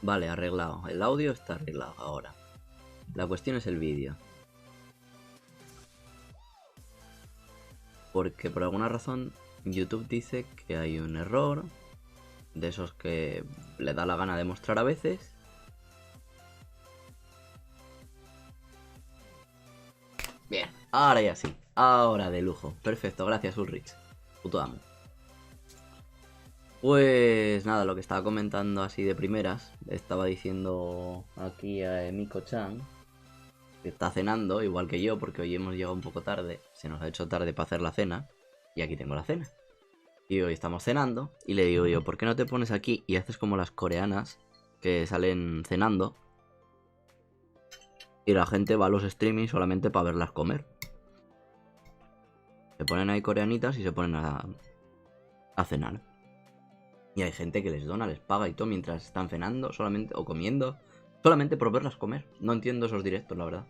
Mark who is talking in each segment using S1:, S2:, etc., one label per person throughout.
S1: Vale, arreglado. El audio está arreglado ahora. La cuestión es el vídeo. Porque por alguna razón YouTube dice que hay un error. De esos que le da la gana de mostrar a veces. Bien, ahora ya sí. Ahora de lujo. Perfecto, gracias Ulrich. Puto amo. Pues nada, lo que estaba comentando así de primeras. Estaba diciendo aquí a Miko-chan que está cenando, igual que yo, porque hoy hemos llegado un poco tarde. Se nos ha hecho tarde para hacer la cena. Y aquí tengo la cena. Y hoy estamos cenando. Y le digo yo, ¿por qué no te pones aquí y haces como las coreanas que salen cenando? Y la gente va a los streamings solamente para verlas comer. Se ponen ahí coreanitas y se ponen a cenar. Y hay gente que les dona, les paga y todo mientras están cenando solamente o comiendo. Solamente por verlas comer. No entiendo esos directos, la verdad.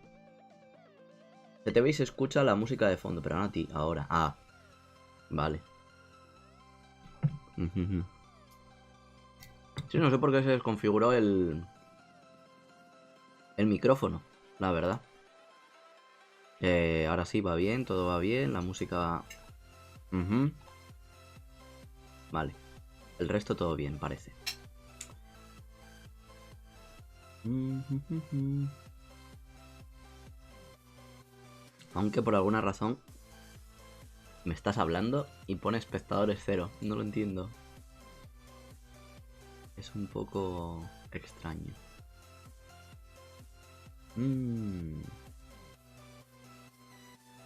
S1: Se te ve y se escucha la música de fondo, pero no a ti, ahora. Ah, vale. Sí, no sé por qué se desconfiguró el micrófono, la verdad. Ahora sí, va bien, todo va bien, la música... Vale. El resto todo bien, parece. Aunque por alguna razón me estás hablando y pone espectadores 0. No lo entiendo. Es un poco extraño.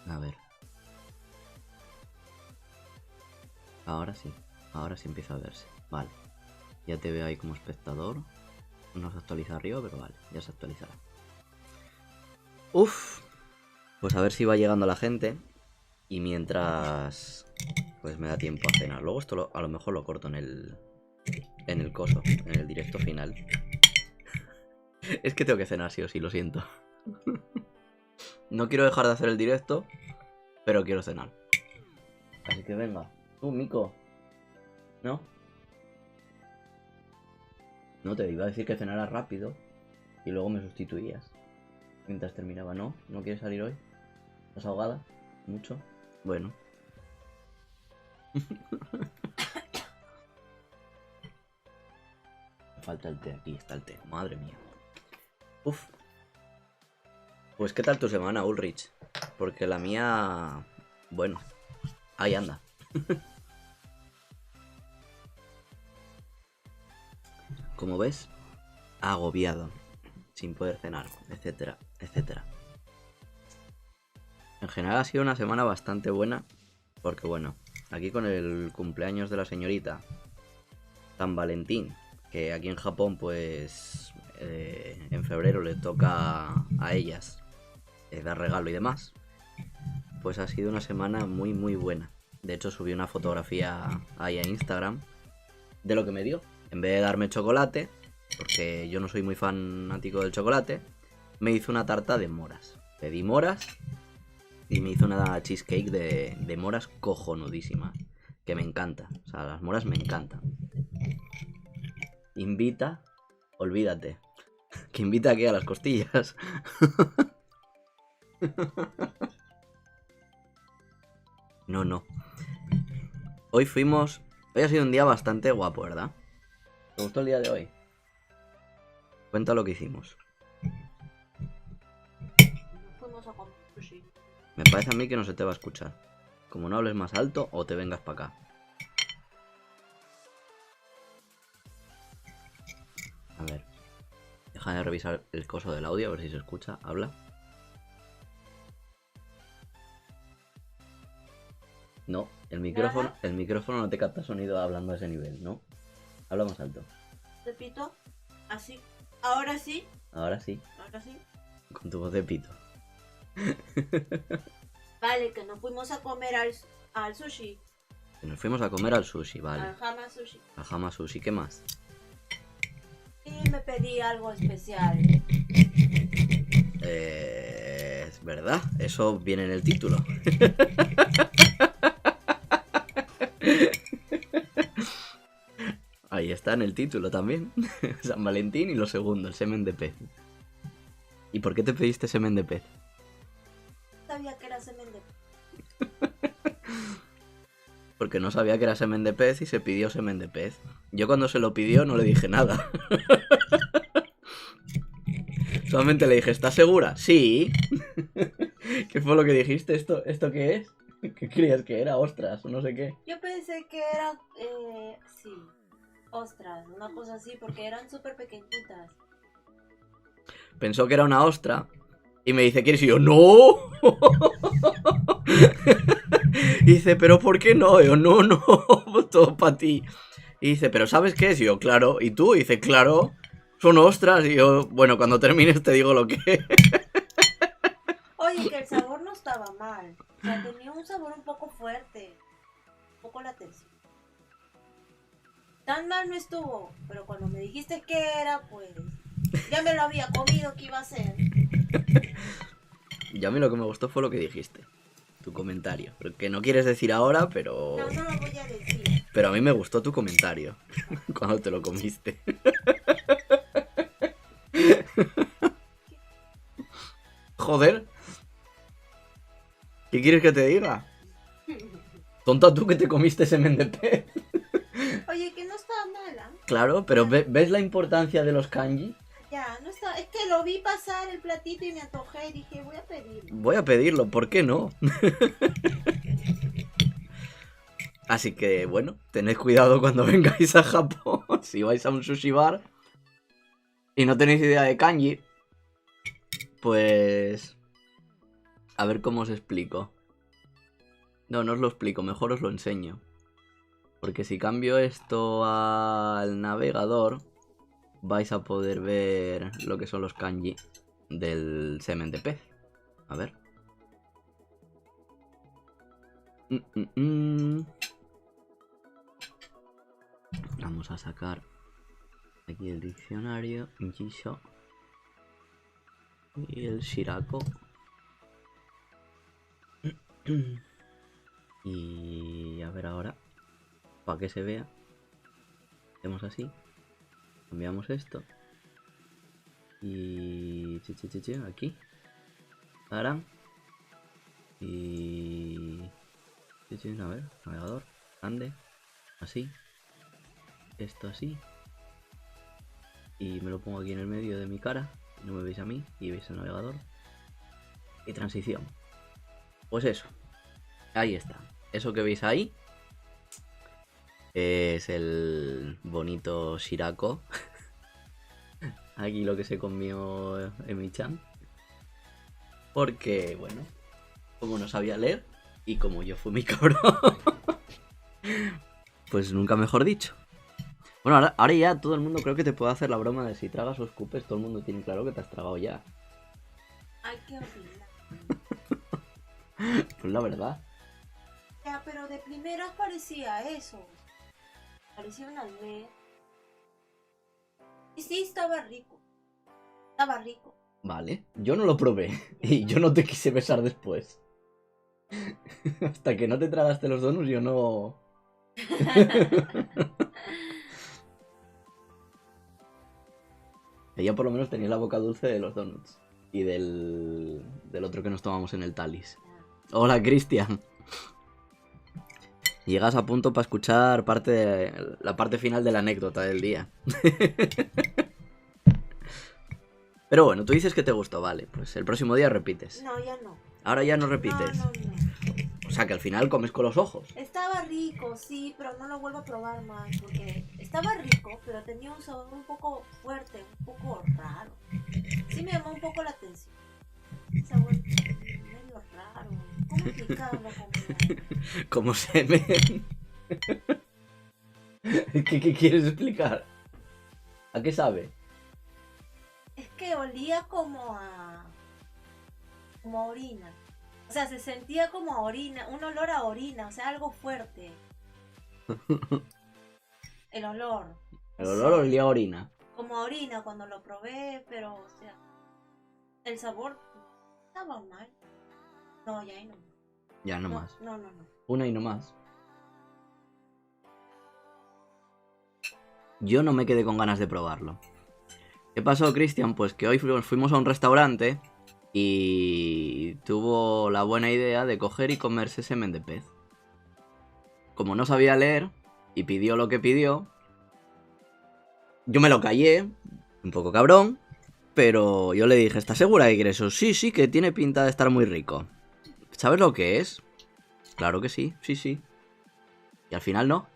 S1: A ver. Ahora sí empieza a verse. Vale. Ya te veo ahí como espectador. No se actualiza arriba, pero vale, ya se actualizará. Uf. Pues a ver si va llegando la gente. Y mientras... pues me da tiempo a cenar. Luego esto a lo mejor lo corto en el coso, en el directo final. Es que tengo que cenar sí o sí, lo siento. No quiero dejar de hacer el directo, pero quiero cenar. Así que venga. Tú, Miko. ¿No? No, te iba a decir que cenaras rápido y luego me sustituías mientras terminaba. ¿No? ¿No quieres salir hoy? ¿Estás ahogada? ¿Mucho? Bueno. Me falta el té, aquí está el té. Madre mía. Uf. Pues ¿qué tal tu semana, Ulrich? Porque la mía... bueno, ahí anda. Como ves, agobiado, sin poder cenar, etcétera, etcétera. En general ha sido una semana bastante buena, porque bueno, aquí con el cumpleaños de la señorita San Valentín, que aquí en Japón pues en febrero le toca a ellas dar regalo y demás, pues ha sido una semana muy muy buena. De hecho subí una fotografía ahí a Instagram de lo que me dio. En vez de darme chocolate, porque yo no soy muy fanático del chocolate, me hizo una tarta de moras. Pedí moras y me hizo una cheesecake de moras cojonudísima, que me encanta. O sea, las moras me encantan. Invita, olvídate. Que invita aquí a las costillas. No. Hoy ha sido un día bastante guapo, ¿verdad? ¿Te gustó el día de hoy? Cuenta lo que hicimos.
S2: Fuimos a comer sushi.
S1: Me parece a mí que no se te va a escuchar. Como no hables más alto o te vengas para acá. A ver. Deja de revisar el coso del audio a ver si se escucha. Habla. No, el micrófono no te capta sonido hablando a ese nivel, ¿no? Habla más alto.
S2: Repito, así. Ahora sí.
S1: Ahora sí,
S2: Ahora sí.
S1: con tu voz de pito.
S2: Vale, que nos fuimos a comer al sushi.
S1: Que nos fuimos a comer al sushi, vale.
S2: Al Hama Sushi.
S1: Al Hama Sushi, ¿qué más?
S2: Y me pedí algo especial.
S1: Es verdad, eso viene en el título. Ahí Ahí está en el título también. San Valentín y lo segundo, el semen de pez. ¿Y por qué te pediste semen de pez?
S2: Sabía que era semen de...
S1: Porque no sabía que era semen de pez y se pidió semen de pez. Yo cuando se lo pidió no le dije nada. Solamente le dije, ¿estás segura? Sí. ¿Qué fue lo que dijiste? ¿Esto qué es? ¿Qué creías que era? Ostras, o no sé qué.
S2: Yo pensé que era... sí. Ostras, una cosa así, porque eran súper pequeñitas.
S1: Pensó que era una ostra y me dice, ¿quieres? Y yo, ¡no! Y dice, ¿pero por qué no? Y yo, no, no, todo para ti. Y dice, ¿pero sabes qué es? Y yo, claro. ¿Y tú? Y dice, claro, son ostras. Y yo, bueno, cuando termines te digo lo que es.
S2: Oye, que el sabor no estaba mal. O sea, tenía un sabor un poco fuerte. Un poco latente. Tan mal no estuvo. Pero cuando me dijiste que era, pues... Ya me lo había comido, ¿qué iba a ser?
S1: Y a mí lo que me gustó fue lo que dijiste. Tu comentario. Que no quieres decir ahora, pero...
S2: No, no lo voy a decir.
S1: Pero a mí me gustó tu comentario. Cuando te lo comiste. Joder. ¿Qué quieres que te diga? Tonta tú que te comiste semen de pez.
S2: Oye, que no estaba mala.
S1: Claro, pero ¿ves la importancia de los kanji?
S2: Ya, no está. Es que lo vi pasar el platito y me antojé y dije, voy a pedirlo.
S1: Voy a pedirlo, ¿por qué no? Así que, bueno, tened cuidado cuando vengáis a Japón. Si vais a un sushi bar y no tenéis idea de kanji, pues... A ver cómo os explico. No, no os lo explico, mejor os lo enseño. Porque si cambio esto al navegador, vais a poder ver lo que son los kanji del semen de pez. A ver. Vamos a sacar aquí el diccionario, Jisho y el Shirako. Y a ver ahora, para que se vea, hacemos así, cambiamos esto y aquí, ahora y a ver, navegador, grande, así, esto así y me lo pongo aquí en el medio de mi cara, no me veis a mí y veis el navegador y transición. Pues eso, ahí está, eso que veis ahí es el bonito Shirako. Aquí lo que se comió Emi-chan. Porque, bueno, como no sabía leer y como yo fui mi cabrón, pues nunca mejor dicho. Bueno, ahora ya todo el mundo creo que te puede hacer la broma de si tragas o escupes, todo el mundo tiene claro que te has tragado ya.
S2: Ay, qué horrible.
S1: Pues la verdad.
S2: Ya, pero de primeras parecía eso. Parecía una almeja. Y sí, estaba rico. Estaba rico.
S1: Vale, yo no lo probé y yo no te quise besar después. Hasta que no te tragaste los donuts yo no... Ella por lo menos tenía la boca dulce de los donuts. Y del otro que nos tomamos en el Talis. Hola, Cristian. Llegas a punto para escuchar la parte final de la anécdota del día. Pero bueno, tú dices que te gustó, vale. Pues el próximo día repites.
S2: No, ya no.
S1: Ahora ya no repites.
S2: No, no, no.
S1: O sea que al final comes con los ojos.
S2: Estaba rico, sí, pero no lo vuelvo a probar más porque estaba rico, pero tenía un sabor un poco fuerte, un poco raro. Sí me llamó un poco la atención. Un sabor medio raro. ¿Cómo explicarlo?
S1: Como semen. ¿Qué quieres explicar? ¿A qué sabe?
S2: Es que olía como a orina. O sea, se sentía como a orina, un olor a orina, o sea, algo fuerte. El olor.
S1: El olor olía a orina.
S2: Como a orina cuando lo probé, pero, o sea, el sabor estaba mal. No, ya ahí no.
S1: Ya, no más.
S2: No.
S1: Una y no más. yo no me quedé con ganas de probarlo. ¿Qué pasó, Cristian? Pues que hoy fuimos a un restaurante y tuvo la buena idea de coger y comerse semen de pez. Como no sabía leer y pidió lo que pidió, yo me lo callé, un poco cabrón, pero yo le dije, ¿estás segura de que quieres eso? Sí, sí, que tiene pinta de estar muy rico. ¿Sabes lo que es? Claro que sí, sí, sí. Y al final no.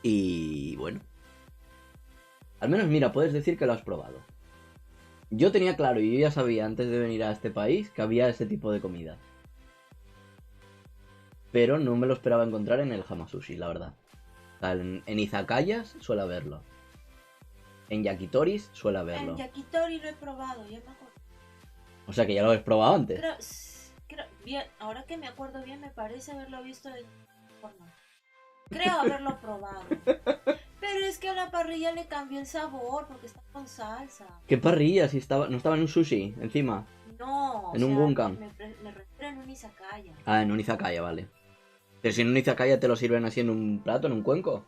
S1: Y bueno. Al menos mira, puedes decir que lo has probado. Yo tenía claro y yo ya sabía antes de venir a este país que había ese tipo de comida. Pero no me lo esperaba encontrar en el Hamasushi, la verdad. O sea, en izakayas suele haberlo. En yakitoris suele haberlo.
S2: En yakitori lo he probado, ya me acuerdo.
S1: O sea que ya lo habéis probado antes.
S2: Bien, ahora que me acuerdo bien, me parece haberlo visto en porno. Creo haberlo probado. Pero es que a la parrilla le cambió el sabor porque está con salsa.
S1: ¿Qué parrilla? Si estaba, no estaba en un sushi, encima.
S2: No,
S1: en un gunkan.
S2: Me refiero en un izakaya.
S1: Ah, en un izakaya, vale. Pero si en un izakaya te lo sirven así en un plato, en un cuenco.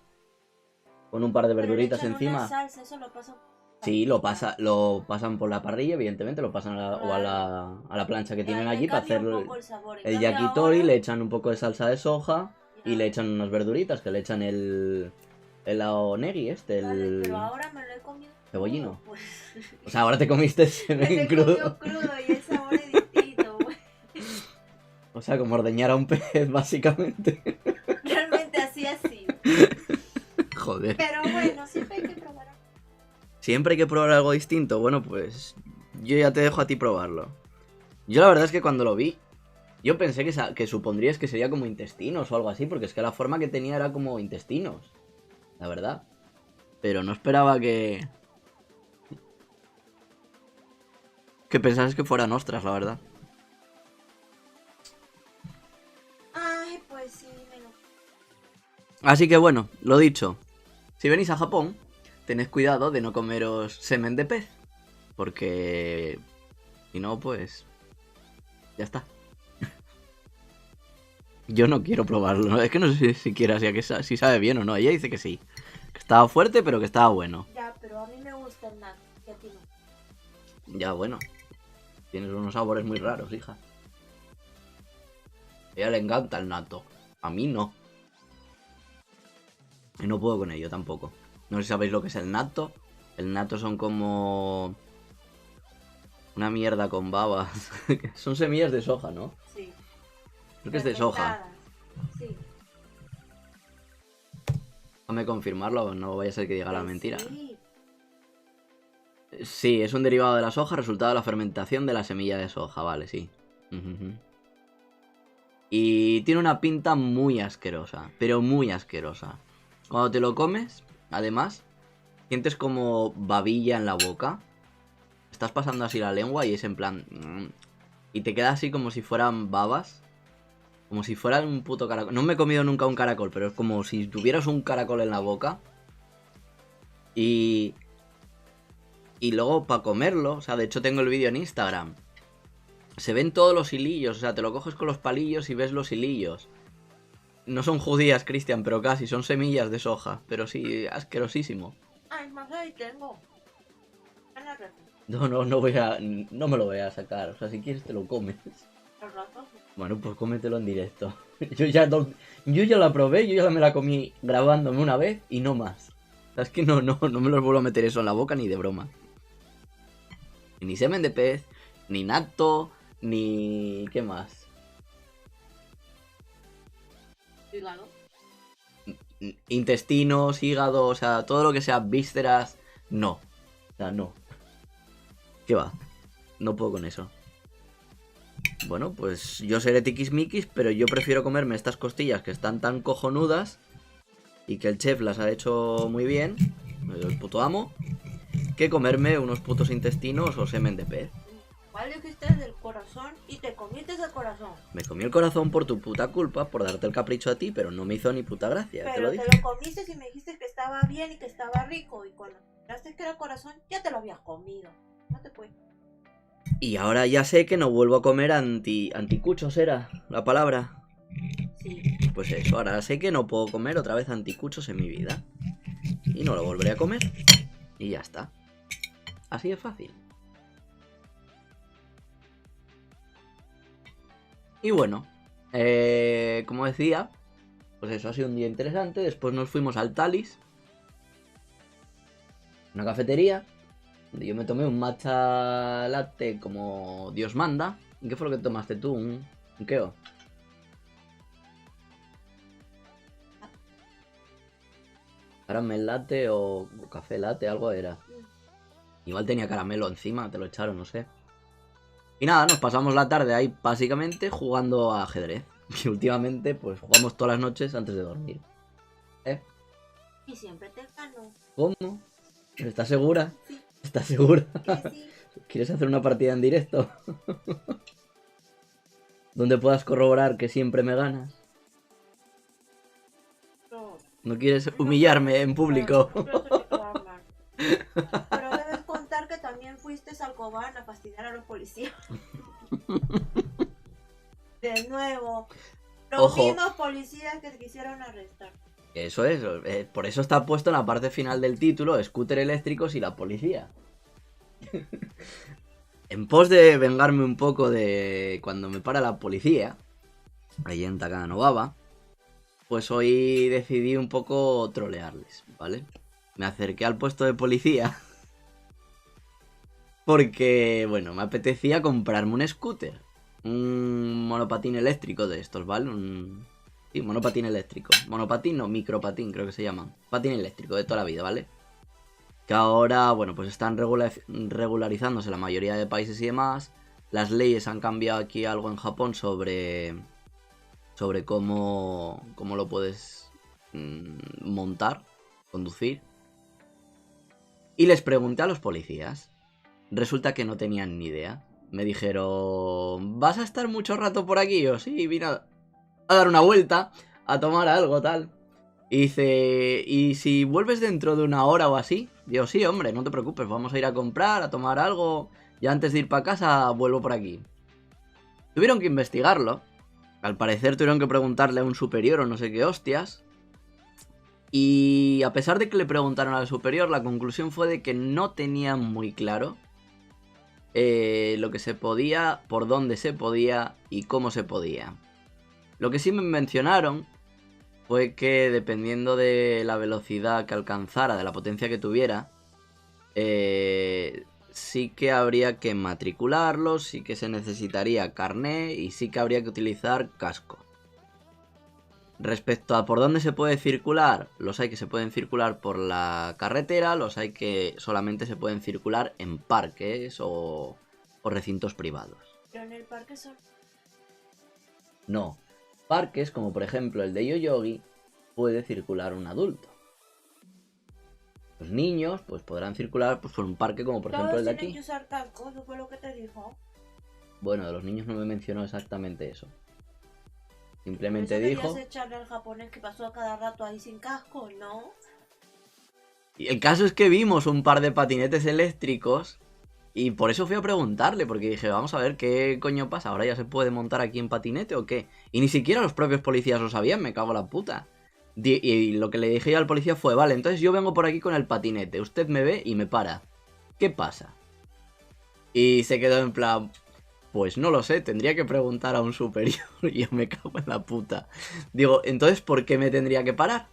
S1: Con un par de verduritas
S2: pero le echan
S1: encima.
S2: Una salsa, eso lo pasan.
S1: Sí, lo pasan por la parrilla, evidentemente, lo pasan o a la plancha que tienen allí para hacer el yakitori, le echan un poco de salsa de soja y le echan unas verduritas, que le echan el aoneri
S2: Vale, pero ahora me lo he comido
S1: cebollino.
S2: Pues...
S1: O sea, ahora te comiste semen crudo.
S2: crudo y el sabor es distinto, güey.
S1: O sea, como ordeñar a un pez, básicamente.
S2: Realmente así ha sido.
S1: Joder.
S2: Pero bueno, siempre hay que probar.
S1: Siempre hay que probar algo distinto. Bueno, pues yo ya te dejo a ti probarlo. Yo la verdad es que cuando lo vi, yo pensé que supondrías que sería como intestinos o algo así, porque es que la forma que tenía era como intestinos. La verdad. Pero no esperaba que pensases que fueran ostras, la verdad.
S2: Ay, pues sí,
S1: Así que bueno, lo dicho. Si venís a Japón, tened cuidado de no comeros semen de pez. Porque si no, pues ya está. Yo no quiero probarlo, ¿no? Es que no sé siquiera si sabe bien o no. Ella dice que sí. Que estaba fuerte, pero que estaba bueno.
S2: Ya, pero a mí me gusta el natto, que a ti no.
S1: Ya, bueno. Tienes unos sabores muy raros, hija. A ella le encanta el natto. A mí no. Y no puedo con ello tampoco. No sé si sabéis lo que es el natto. El natto son como una mierda con babas. Son semillas de soja, ¿no?
S2: Sí.
S1: Creo que es de soja.
S2: Sí.
S1: Déjame confirmarlo, no vaya a ser que diga la mentira.
S2: Sí.
S1: Sí, es un derivado de la soja, resultado de la fermentación de la semilla de soja, vale, sí. Y tiene una pinta muy asquerosa, pero muy asquerosa. Cuando te lo comes, además, sientes como babilla en la boca. Estás pasando así la lengua y es en plan... y te queda así como si fueran babas. Como si fueran un puto caracol. No me he comido nunca un caracol, pero es como si tuvieras un caracol en la boca. Y luego para comerlo, o sea, de hecho tengo el vídeo en Instagram. Se ven todos los hilillos, o sea, te lo coges con los palillos y ves los hilillos. No son judías, Cristian, pero casi, son semillas de soja. Pero sí, asquerosísimo.
S2: Ay, más ahí tengo.
S1: No voy a... No me lo voy a sacar, o sea, si quieres te lo comes.
S2: ¿El rato?
S1: Bueno, pues cómetelo en directo. Yo ya la probé, yo ya me la comí grabándome una vez y no más. O sea, es que no me los vuelvo a meter eso en la boca ni de broma. Ni semen de pez, ni natto, ni... ¿qué más?
S2: Hígado.
S1: Intestinos, hígado, o sea, todo lo que sea vísceras, no. O sea, no. ¿Qué va? No puedo con eso. Bueno, pues yo seré tiquismiquis, pero yo prefiero comerme estas costillas que están tan cojonudas y que el chef las ha hecho muy bien, el puto amo, que comerme unos putos intestinos o semen de pez.
S2: ¿Cuál dijiste del corazón y te comiste el corazón?
S1: Me comí el corazón por tu puta culpa, por darte el capricho a ti, pero no me hizo ni puta gracia,
S2: pero
S1: te lo dije.
S2: Te lo comiste y me dijiste que estaba bien y que estaba rico, y cuando miraste que era corazón, ya te lo habías comido. No te puedes.
S1: Y ahora ya sé que no vuelvo a comer anticuchos, era la palabra.
S2: Sí.
S1: Pues eso, ahora sé que no puedo comer otra vez anticuchos en mi vida. Y no lo volveré a comer. Y ya está. Así de fácil. Y bueno, como decía, pues eso ha sido un día interesante. Después nos fuimos al Talis, una cafetería, donde yo me tomé un matcha latte como Dios manda. ¿Y qué fue lo que tomaste tú? ¿Un qué? Caramel latte o café latte, algo era. Igual tenía caramelo encima, te lo echaron, no sé. Y nada, nos pasamos la tarde ahí básicamente jugando a ajedrez. Y últimamente pues jugamos todas las noches antes de dormir.
S2: Y siempre te gano.
S1: ¿Cómo? ¿Estás segura?
S2: Sí.
S1: ¿Estás segura?
S2: Que sí.
S1: ¿Quieres hacer una partida en directo? Donde puedas corroborar que siempre me ganas.
S2: No.
S1: ¿No quieres humillarme en público?
S2: Pero debes contar que también fuiste al Cobán a fastidiar a los policías. De nuevo. Los
S1: Ojo.
S2: mismos policías que te quisieron arrestar.
S1: Eso es, por eso está puesto en la parte final del título, scooter eléctricos y la policía. En pos de vengarme un poco de cuando me para la policía, allí en Takanovaba, pues hoy decidí un poco trolearles, ¿vale? Me acerqué al puesto de policía porque, bueno, me apetecía comprarme un scooter, un monopatín eléctrico de estos, ¿vale? Sí, monopatín eléctrico. Monopatín no, micropatín creo que se llaman. Patín eléctrico de toda la vida, ¿vale? Que ahora, bueno, pues están regularizándose la mayoría de países y demás. Las leyes han cambiado aquí algo en Japón sobre cómo lo puedes montar, conducir. Y les pregunté a los policías. Resulta que no tenían ni idea. Me dijeron, ¿vas a estar mucho rato por aquí? Yo, sí, vine a dar una vuelta, a tomar algo, tal. Y dice, ¿y si vuelves dentro de una hora o así? Digo, sí, hombre, no te preocupes, vamos a ir a comprar, a tomar algo. Ya antes de ir para casa, vuelvo por aquí. Tuvieron que investigarlo. Al parecer tuvieron que preguntarle a un superior o no sé qué hostias. Y a pesar de que le preguntaron al superior, la conclusión fue de que no tenían muy claro lo que se podía, por dónde se podía y cómo se podía. Lo que sí me mencionaron fue que dependiendo de la velocidad que alcanzara, de la potencia que tuviera, sí que habría que matricularlo, sí que se necesitaría carné y sí que habría que utilizar casco. Respecto a por dónde se puede circular, los hay que se pueden circular por la carretera, los hay que solamente se pueden circular en parques o recintos privados.
S2: Pero en el parque son...
S1: No, parques como por ejemplo el de Yoyogi puede circular un adulto. Los niños pues podrán circular pues, por un parque como por ejemplo el de aquí.
S2: Todos tienen que usar casco, eso fue lo que te dijo.
S1: Bueno, de los niños no me mencionó exactamente eso. Simplemente
S2: Por eso
S1: dijo...
S2: querías echarle al japonés que pasó a cada rato ahí sin casco, ¿no?
S1: Y el caso es que vimos un par de patinetes eléctricos y por eso fui a preguntarle, porque dije, vamos a ver qué coño pasa, ¿ahora ya se puede montar aquí en patinete o qué? Y ni siquiera los propios policías lo sabían, me cago en la puta. Y lo que le dije yo al policía fue, vale, entonces yo vengo por aquí con el patinete, usted me ve y me para. ¿Qué pasa? Y se quedó en plan, pues no lo sé, tendría que preguntar a un superior y yo me cago en la puta. Digo, entonces, ¿por qué me tendría que parar?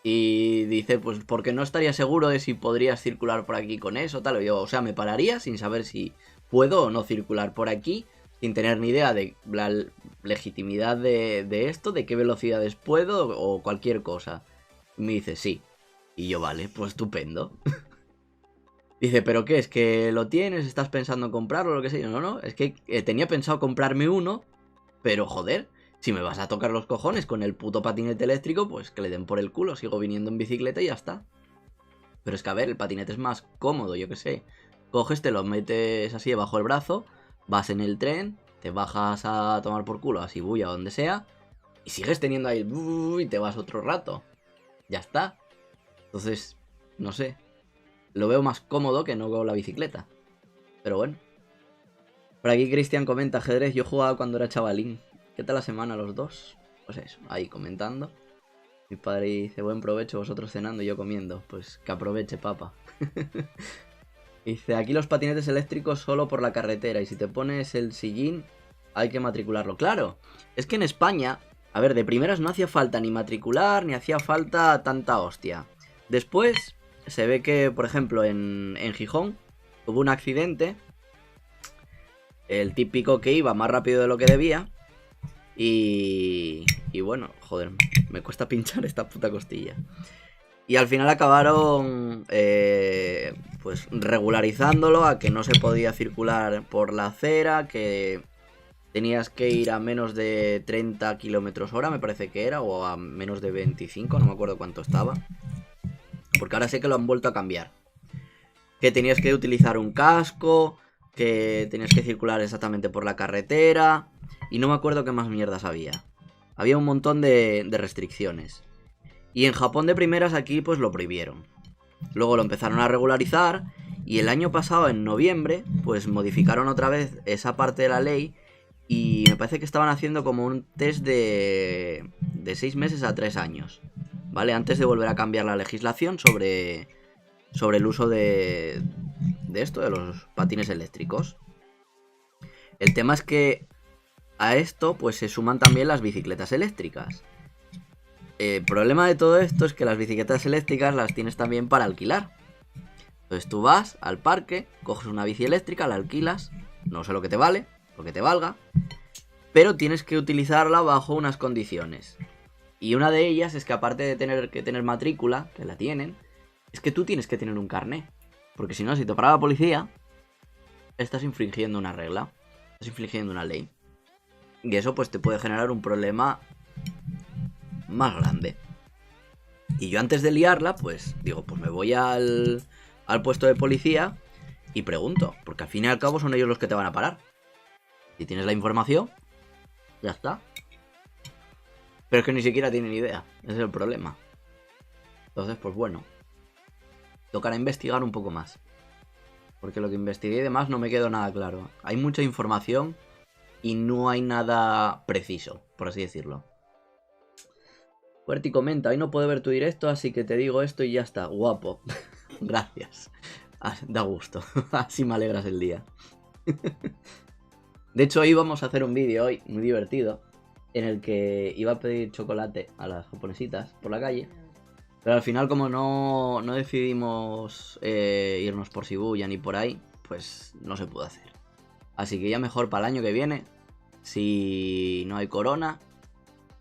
S1: Y dice, pues porque no estaría seguro de si podrías circular por aquí con eso, tal. Y yo, o sea, me pararía sin saber si puedo o no circular por aquí, sin tener ni idea de la legitimidad de esto, de qué velocidades puedo o cualquier cosa. Y me dice, sí. Y yo, vale, pues estupendo. Dice, ¿pero qué? ¿Es que lo tienes? ¿Estás pensando en comprarlo o lo que sea? No, es que tenía pensado comprarme uno, pero joder, si me vas a tocar los cojones con el puto patinete eléctrico, pues que le den por el culo, sigo viniendo en bicicleta y ya está. Pero es que a ver, el patinete es más cómodo, yo que sé. Coges, te lo metes así debajo del brazo, vas en el tren, te bajas a tomar por culo a Shibuya o donde sea, y sigues teniendo ahí el... y te vas otro rato. Ya está. Entonces, no sé. Lo veo más cómodo que no con la bicicleta. Pero bueno. Por aquí Cristian comenta, ajedrez, yo jugaba cuando era chavalín. ¿Qué tal la semana los dos? pues eso, ahí comentando. Mi padre dice, buen provecho, vosotros cenando y yo comiendo. Pues que aproveche, papa. Dice, aquí los patinetes eléctricos solo por la carretera y si te pones el sillín hay que matricularlo. Claro, es que en España, a ver, de primeras no hacía falta ni matricular ni hacía falta tanta hostia. Después se ve que, por ejemplo, en Gijón hubo un accidente, el típico que iba más rápido de lo que debía y bueno, joder, me cuesta pinchar esta puta costilla. Y al final acabaron pues regularizándolo a que no se podía circular por la acera, que tenías que ir a menos de 30 kilómetros hora, me parece que era, o a menos de 25, no me acuerdo cuánto estaba. Porque ahora sé que lo han vuelto a cambiar. Que tenías que utilizar un casco, que tenías que circular exactamente por la carretera, y no me acuerdo qué más mierdas había. Había un montón de restricciones. Y en Japón de primeras aquí pues lo prohibieron. Luego lo empezaron a regularizar y el año pasado, en noviembre, pues modificaron otra vez esa parte de la ley y me parece que estaban haciendo como un test de 6 meses a 3 años, ¿vale? Antes de volver a cambiar la legislación sobre el uso de esto, de los patines eléctricos. El tema es que a esto pues se suman también las bicicletas eléctricas. El problema de todo esto es que las bicicletas eléctricas las tienes también para alquilar. Entonces tú vas al parque, coges una bici eléctrica, la alquilas, no sé lo que te vale, lo que te valga, pero tienes que utilizarla bajo unas condiciones. Y una de ellas es que aparte de tener que tener matrícula, que la tienen, es que tú tienes que tener un carné. Porque si no, si te para la policía, estás infringiendo una regla, estás infringiendo una ley. Y eso pues te puede generar un problema más grande. Y yo antes de liarla, pues digo, pues me voy al puesto de policía y pregunto, porque al fin y al cabo son ellos los que te van a parar. Si tienes la información, ya está. Pero es que ni siquiera tienen idea, ese es el problema. Entonces, pues bueno, tocará investigar un poco más. Porque lo que investigué y demás no me quedó nada claro. Hay mucha información y no hay nada preciso, por así decirlo. Fuerti comenta, hoy no puedo ver tu directo, así que te digo esto y ya está. Guapo. Gracias. Da gusto. Así me alegras el día. De hecho, íbamos a hacer un vídeo hoy, muy divertido, en el que iba a pedir chocolate a las japonesitas por la calle. Pero al final, como no decidimos irnos por Shibuya ni por ahí, pues no se pudo hacer. Así que ya mejor para el año que viene, si no hay corona,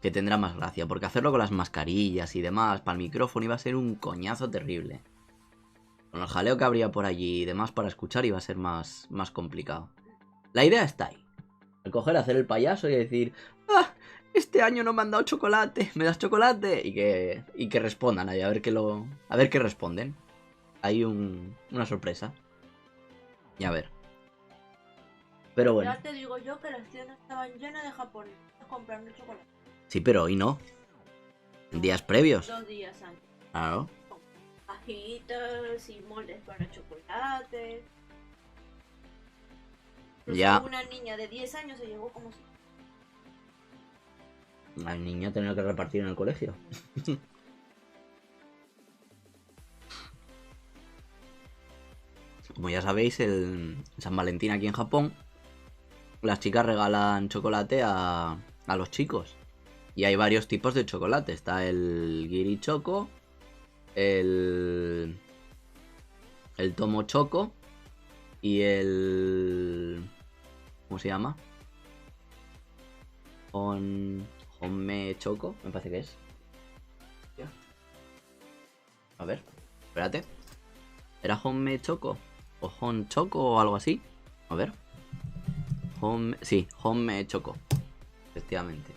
S1: que tendrá más gracia. Porque hacerlo con las mascarillas y demás, para el micrófono, iba a ser un coñazo terrible. Con el jaleo que habría por allí y demás para escuchar, iba a ser más complicado. La idea está ahí. El coger, hacer el payaso y decir, ¡ah! Este año no me han dado chocolate, ¿me das chocolate? Y que respondan ahí, a ver qué responden. Hay una sorpresa. Y a ver. Pero bueno.
S2: Ya te digo yo que las tiendas estaban llenas de japoneses comprando chocolate.
S1: Sí, pero hoy no. Días previos.
S2: 2 días antes.
S1: Claro.
S2: Cajitas y moldes para chocolate.
S1: Ya.
S2: Una niña de 10 años se llevó como si...
S1: La niña tenía que repartir en el colegio. Como ya sabéis, el San Valentín aquí en Japón, las chicas regalan chocolate a los chicos. Y hay varios tipos de chocolate. Está el Giri Choco, el Tomo Choco y el... ¿cómo se llama? Honme Choco, me parece que es. A ver, espérate. ¿Era Honme Choco? ¿O Hon Choco o algo así? A ver. Sí, Honme Choco. Efectivamente.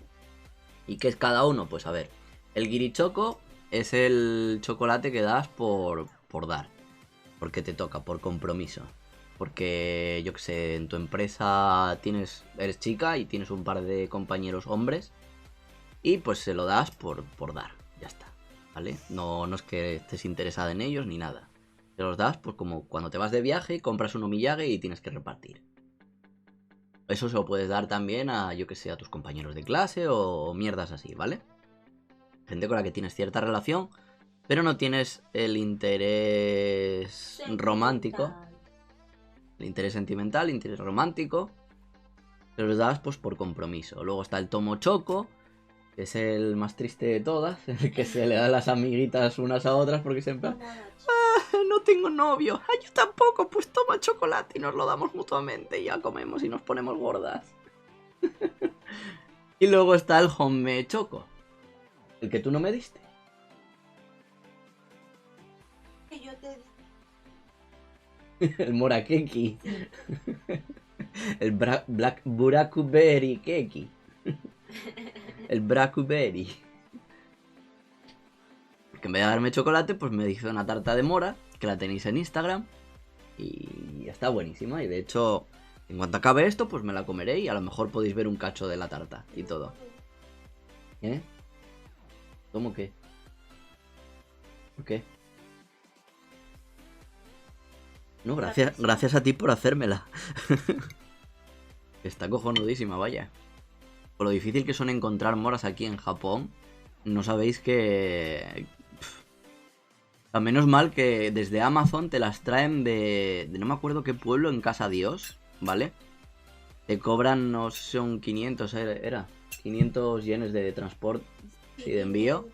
S1: ¿Y qué es cada uno? Pues a ver. El Girichoco es el chocolate que das por dar. Porque te toca, por compromiso. Porque, yo que sé, en tu empresa eres chica y tienes un par de compañeros hombres. Y pues se lo das por dar. Ya está. ¿Vale? No es que estés interesada en ellos ni nada. Te los das pues como cuando te vas de viaje, compras un Omiyage y tienes que repartir. eso se lo puedes dar también a, yo que sé, a tus compañeros de clase o mierdas así, ¿vale? Gente con la que tienes cierta relación, pero no tienes el interés romántico, el interés sentimental, el interés romántico. Se los das pues por compromiso. Luego está el tomo choco, que es el más triste de todas, el que se le da a las amiguitas unas a otras porque siempre... No tengo novio. Ah, yo tampoco. Pues toma chocolate y nos lo damos mutuamente. Y ya comemos y nos ponemos gordas. Y luego está el home choco. El que tú no me diste.
S2: Que yo te
S1: El morakeki. El black burakuberry keki. El brakuberry. Que en vez de darme chocolate, pues me hizo una tarta de mora, que la tenéis en Instagram. Y está buenísima. Y de hecho, en cuanto acabe esto, pues me la comeré y a lo mejor podéis ver un cacho de la tarta y todo. ¿Eh? ¿Cómo qué? ¿Por qué? No, gracias a ti por hacérmela. Está cojonudísima, vaya. Por lo difícil que son encontrar moras aquí en Japón, no sabéis que... A menos mal que desde Amazon te las traen de no me acuerdo qué pueblo, en Casa Dios, ¿vale? Te cobran, no sé, son 500, era 500 yenes de transporte y de envío.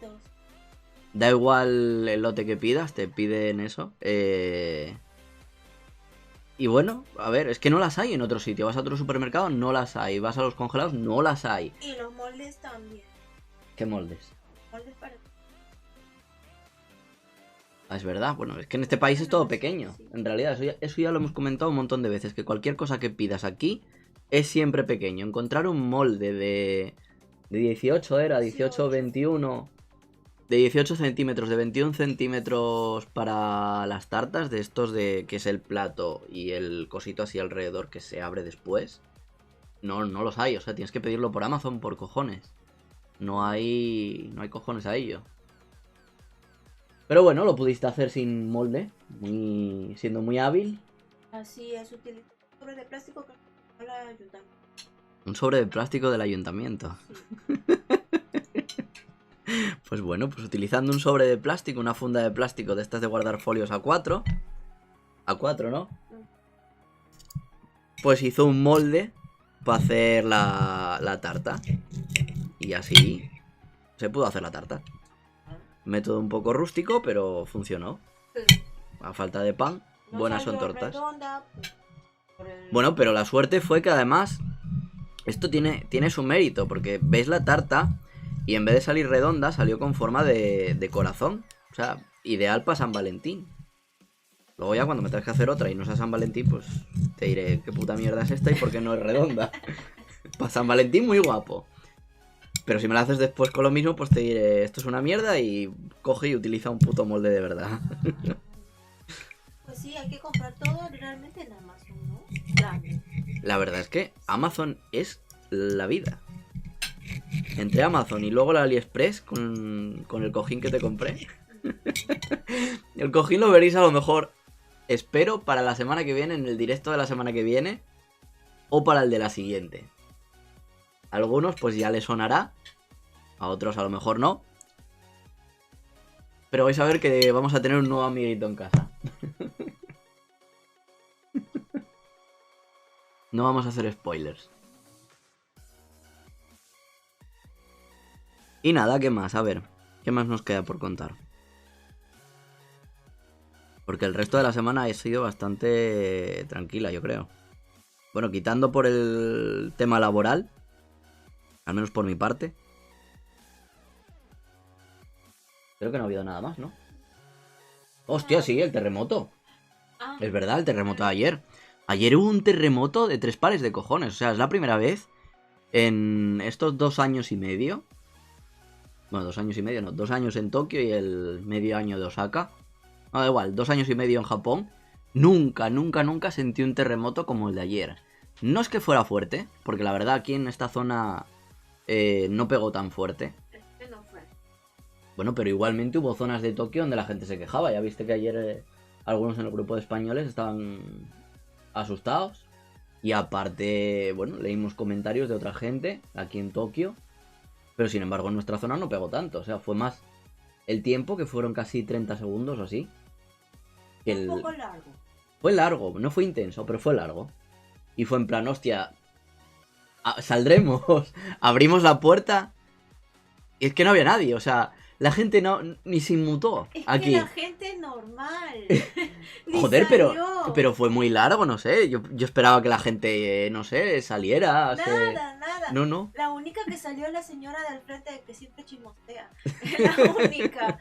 S1: Da igual el lote que pidas, te piden eso. Y bueno, a ver, es que no las hay en otro sitio. Vas a otro supermercado, no las hay. Vas a los congelados, no las hay.
S2: Y los moldes también.
S1: ¿Qué moldes?
S2: Moldes para...
S1: Ah, es verdad, bueno, es que en este país es todo pequeño. En realidad, eso ya lo hemos comentado un montón de veces. Que cualquier cosa que pidas aquí es siempre pequeño. Encontrar un molde de 18 era, 18, 21... De 18 centímetros, de 21 centímetros para las tartas, de estos de que es el plato y el cosito así alrededor que se abre después. No los hay, o sea, tienes que pedirlo por Amazon por cojones. No hay cojones a ello. Pero bueno, lo pudiste hacer sin molde, siendo muy hábil.
S2: Así es, utilizo un sobre de plástico que la ayuda.
S1: Un sobre de plástico del ayuntamiento.
S2: Sí.
S1: Pues bueno, pues utilizando un sobre de plástico, una funda de plástico de estas de guardar folios A4. A4, ¿no? Pues hizo un molde para hacer la tarta. Y así se pudo hacer la tarta. Método un poco rústico, pero funcionó. A falta de pan,
S2: No
S1: buenas son
S2: salió
S1: tortas.
S2: redonda, por el...
S1: Bueno, pero la suerte fue que además esto tiene su mérito, porque veis la tarta y en vez de salir redonda salió con forma de corazón. O sea, ideal para San Valentín. Luego ya cuando me tengas que hacer otra y no sea San Valentín, pues te diré qué puta mierda es esta y por qué no es redonda. Para San Valentín muy guapo. Pero si me la haces después con lo mismo, pues te diré, esto es una mierda y coge y utiliza un puto molde de verdad.
S2: Pues sí, hay que comprar todo realmente en Amazon, ¿no? Claro.
S1: La verdad es que Amazon es la vida. Entre Amazon y luego la AliExpress con el cojín que te compré. El cojín lo veréis a lo mejor, espero, para la semana que viene, en el directo de la semana que viene. O para el de la siguiente. A algunos pues ya les sonará. A otros a lo mejor no. Pero vais a ver que vamos a tener un nuevo amiguito en casa. No vamos a hacer spoilers. Y nada, ¿qué más? A ver, ¿qué más nos queda por contar? Porque el resto de la semana ha sido bastante tranquila, yo creo. Bueno, quitando por el tema laboral, al menos por mi parte, creo que no ha habido nada más, ¿no? Hostia, sí, el terremoto.
S2: Ah,
S1: Es verdad, el terremoto de ayer. Ayer hubo un terremoto de 3 pares de cojones. O sea, es la primera vez en estos 2 años y medio. Bueno, 2 años y medio, no. 2 años en Tokio y el medio año de Osaka. No, da igual, 2 años y medio en Japón. Nunca sentí un terremoto como el de ayer. No es que fuera fuerte, porque la verdad aquí en esta zona no pegó tan fuerte.
S2: este no fue.
S1: Bueno, pero igualmente hubo zonas de Tokio donde la gente se quejaba. Ya viste que ayer algunos en el grupo de españoles estaban asustados. Y aparte, bueno, leímos comentarios de otra gente aquí en Tokio. Pero sin embargo en nuestra zona no pegó tanto. O sea, fue más el tiempo, que fueron casi 30 segundos o así. Que
S2: Un poco largo.
S1: Fue largo, no fue intenso, pero fue largo. Y fue en plan, hostia, saldremos, abrimos la puerta. Y es que no había nadie, o sea, la gente no ni se inmutó
S2: Es
S1: aquí.
S2: que la gente normal. Ni
S1: Joder,
S2: salió.
S1: pero fue muy largo, no sé. Yo esperaba que la gente, no sé, saliera.
S2: Nada.
S1: No, no.
S2: La única que salió es la señora del frente que siempre chismostea. Es la única.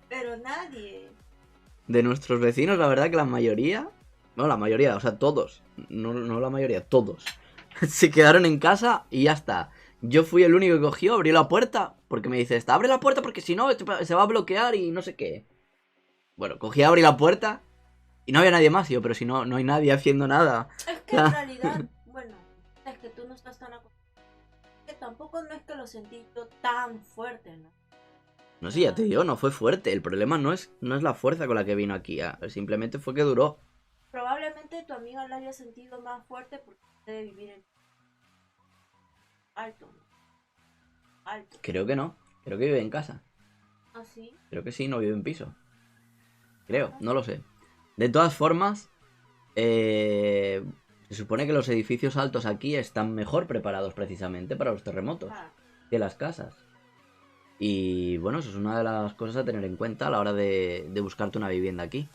S2: Pero nadie.
S1: De nuestros vecinos, la verdad que la mayoría, no, la mayoría, o sea, todos, no la mayoría, todos, se quedaron en casa y ya está. Yo fui el único que cogió, abrió la puerta, porque me dice, abre la puerta porque si no se va a bloquear y no sé qué. Bueno, cogí, abrí la puerta y no había nadie más. Y yo, pero si no hay nadie haciendo nada.
S2: Es que en realidad, bueno, es que tú no estás tan acostumbrado. Que tampoco no es que lo sentí yo tan fuerte, ¿no?
S1: No sé, ya te digo, no fue fuerte. El problema no es la fuerza con la que vino aquí. Simplemente fue que duró.
S2: Probablemente tu amiga la haya sentido más fuerte porque debe vivir en alto. Alto.
S1: Creo que no. Creo que vive en casa.
S2: ¿Ah, sí?
S1: Creo que sí, no vive en piso. Creo, no lo sé. De todas formas, se supone que los edificios altos aquí están mejor preparados precisamente para los terremotos que las casas. Y bueno, eso es una de las cosas a tener en cuenta a la hora de buscarte una vivienda aquí.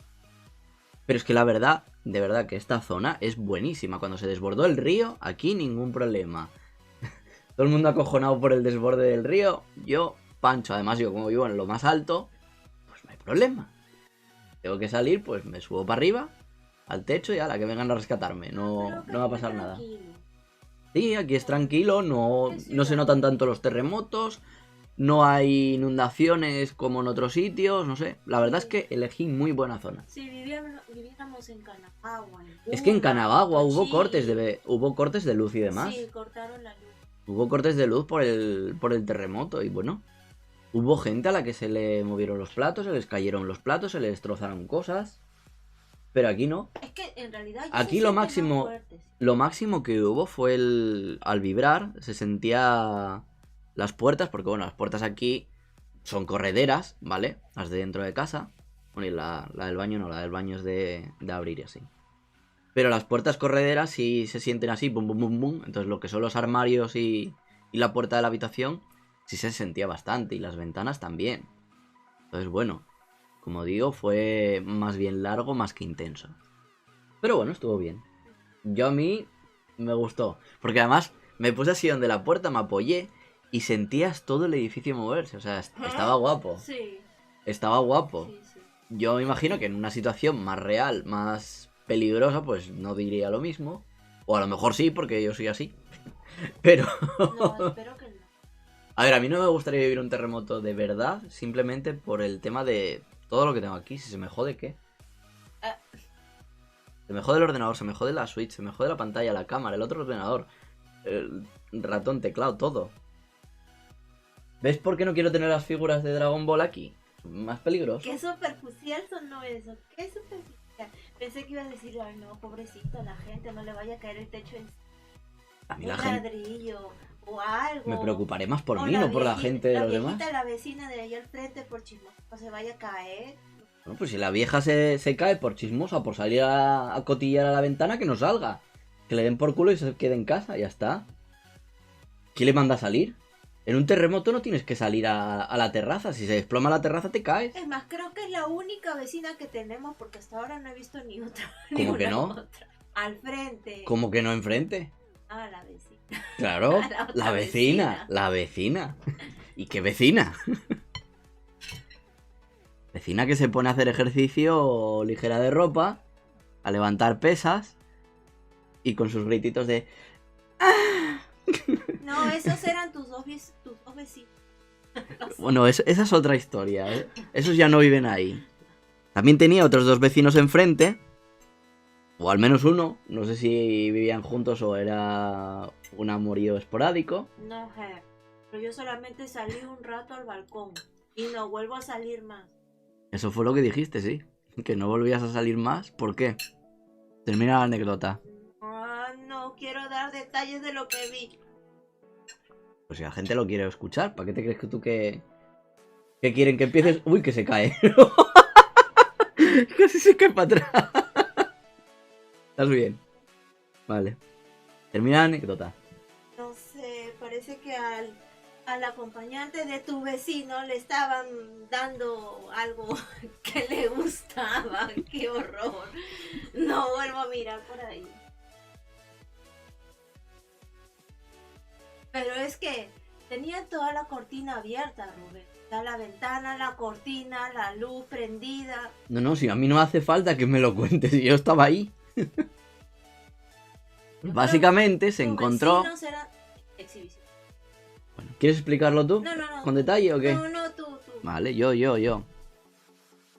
S1: Pero es que la verdad, de verdad que esta zona es buenísima. Cuando se desbordó el río, aquí ningún problema. Todo el mundo acojonado por el desborde del río. Yo, pancho. Además, yo como vivo en lo más alto, pues no hay problema. Tengo que salir, pues me subo para arriba, al techo y a la que vengan a rescatarme. No va a pasar nada. Sí, aquí es tranquilo, no se notan tanto los terremotos, no hay inundaciones como en otros sitios, no sé. La verdad es que elegí muy buena zona.
S2: Si viviéramos en Kanagawa.
S1: Es que en Kanagawa hubo cortes de luz y demás.
S2: Sí, cortaron la luz.
S1: Hubo cortes de luz por el terremoto y bueno, hubo gente a la que se le movieron los platos, se les cayeron los platos, se les destrozaron cosas. Pero aquí no.
S2: Es que en realidad
S1: aquí lo máximo que hubo fue al vibrar, se sentía las puertas, porque bueno, las puertas aquí son correderas, ¿vale? Las de dentro de casa. Bueno, y la del baño no, la del baño es de abrir y así. Pero las puertas correderas sí se sienten así, bum, bum, bum, bum. Entonces lo que son los armarios y la puerta de la habitación sí se sentía bastante, y las ventanas también. Entonces bueno, como digo, fue más bien largo más que intenso. Pero bueno, estuvo bien. Yo a mí me gustó. Porque además me puse así donde la puerta, me apoyé y sentías todo el edificio moverse. O sea, estaba guapo.
S2: Sí.
S1: Estaba guapo.
S2: Sí.
S1: Yo me imagino que en una situación más real, más peligrosa, pues no diría lo mismo. O a lo mejor sí, porque yo soy así. Pero...
S2: No, espero que no.
S1: A ver, a mí no me gustaría vivir un terremoto de verdad, simplemente por el tema de todo lo que tengo aquí. Si se me jode, ¿qué? Se me jode el ordenador, se me jode la Switch, se me jode la pantalla, la cámara, el otro ordenador, el ratón, teclado, todo. ¿Ves por qué no quiero tener las figuras de Dragon Ball aquí? Más peligroso.
S2: Qué superficial sonó eso. Qué superficial. Pensé que ibas a decir, ay no, pobrecito, la gente, no le vaya a caer el techo en
S1: A mí
S2: un
S1: la gente...
S2: ladrillo o algo.
S1: Me preocuparé más por
S2: O
S1: mí, no por la gente de los demás.
S2: La vecina de allá al frente por chismoso, no se vaya a caer.
S1: Bueno, pues si la vieja se cae por chismosa, por salir a cotillar a la ventana, que no salga. Que le den por culo y se quede en casa, ya está. ¿Quién le manda a salir? En un terremoto no tienes que salir a la terraza. Si se desploma la terraza te caes.
S2: Es más, creo que es la única vecina que tenemos porque hasta ahora no he visto ni otra.
S1: ¿Cómo que no?
S2: Otra. Al frente.
S1: ¿Cómo que no enfrente?
S2: Ah, la vecina.
S1: Claro,
S2: la
S1: vecina. La vecina. ¿Y qué vecina? Vecina que se pone a hacer ejercicio ligera de ropa, a levantar pesas y con sus grititos de...
S2: No, esos eran tus dos vecinos.
S1: Bueno, esa es otra historia, ¿eh? Esos ya no viven ahí. También tenía otros dos vecinos enfrente, o al menos uno. No sé si vivían juntos o era un amorío esporádico.
S2: No, pero yo solamente salí un rato al balcón y no vuelvo a salir más.
S1: Eso fue lo que dijiste, sí. Que no volvías a salir más. ¿Por qué? Termina la anécdota.
S2: Ah, no. no quiero dar detalles de lo que vi.
S1: Pues si la gente lo quiere escuchar, ¿para qué te crees que tú que quieren que empieces? Uy, que se cae. Casi se cae para atrás. ¿Estás bien? Vale. Termina la anécdota.
S2: No sé, parece que al acompañante de tu vecino le estaban dando algo que le gustaba. ¡Qué horror! No vuelvo a mirar por ahí. Pero es que tenía toda la cortina abierta, Rubén. O sea, la ventana, la cortina, la luz prendida.
S1: No, si a mí no hace falta que me lo cuentes, si yo estaba ahí. Básicamente se encontró...
S2: Vecinos eran exhibición.
S1: Bueno, ¿quieres explicarlo tú?
S2: No.
S1: ¿Con detalle o qué?
S2: No, tú.
S1: Vale, yo.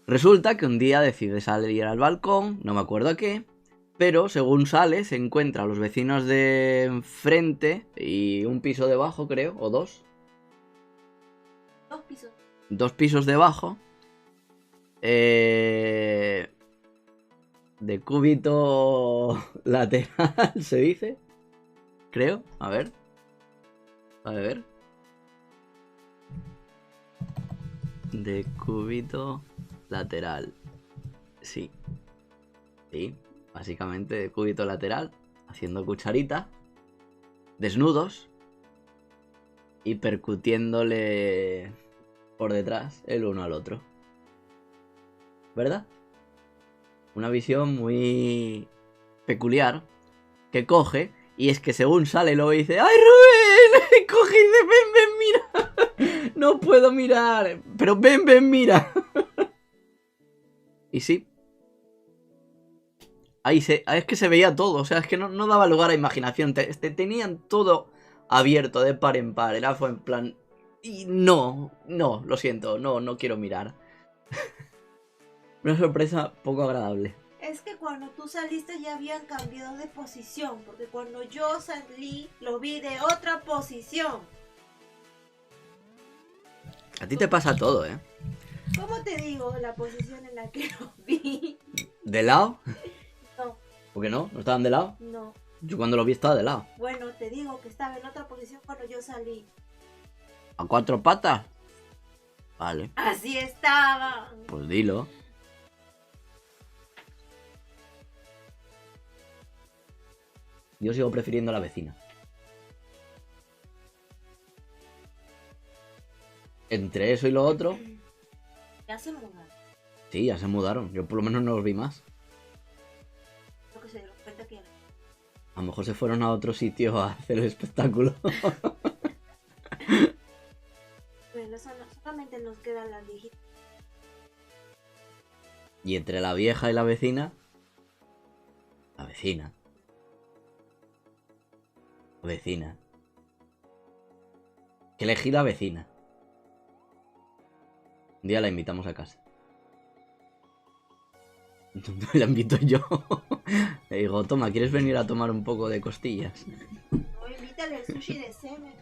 S1: Resulta que un día decide salir al balcón, no me acuerdo a qué, pero según sale se encuentra a los vecinos de enfrente y un piso debajo, creo, o dos.
S2: 2 pisos.
S1: 2 pisos debajo. De cúbito lateral, se dice. Creo, a ver. De cúbito lateral. Sí, básicamente de cúbito lateral, haciendo cucharita, desnudos y percutiéndole por detrás el uno al otro. ¿Verdad? Una visión muy peculiar que coge, y es que según sale luego dice: ¡ay, Rubén! Coge y dice: ven, mira. No puedo mirar, pero ven, mira. Y sí. Es que se veía todo, o sea, es que no daba lugar a imaginación. Tenían todo abierto de par en par. Fue en plan... Y no, lo siento, no quiero mirar. Una sorpresa poco agradable.
S2: Es que cuando tú saliste ya habían cambiado de posición, porque cuando yo salí lo vi de otra posición.
S1: A ti te pasa todo, ¿eh?
S2: ¿Cómo te digo la posición en la que lo vi?
S1: ¿De lado?
S2: No.
S1: ¿Por qué no? ¿No estaban de lado?
S2: No.
S1: Yo cuando lo vi estaba de lado.
S2: Bueno, te digo que estaba en otra posición cuando yo salí.
S1: ¿A 4 patas? Vale.
S2: Así estaba.
S1: Pues dilo. Yo sigo prefiriendo a la vecina. Entre eso y lo otro...
S2: Ya se mudaron.
S1: Sí, ya se mudaron. Yo por lo menos no los vi más.
S2: Lo que se dieron cuenta que...
S1: A lo mejor se fueron a otro sitio a hacer el espectáculo.
S2: Bueno, solamente nos quedan las viejitas.
S1: Y entre la vieja y la vecina... La vecina. Vecina. Que elegí la vecina. Un día la invitamos a casa. La invito yo. Le digo: toma, ¿quieres venir a tomar un poco de costillas?
S2: No, invítale el sushi de semen.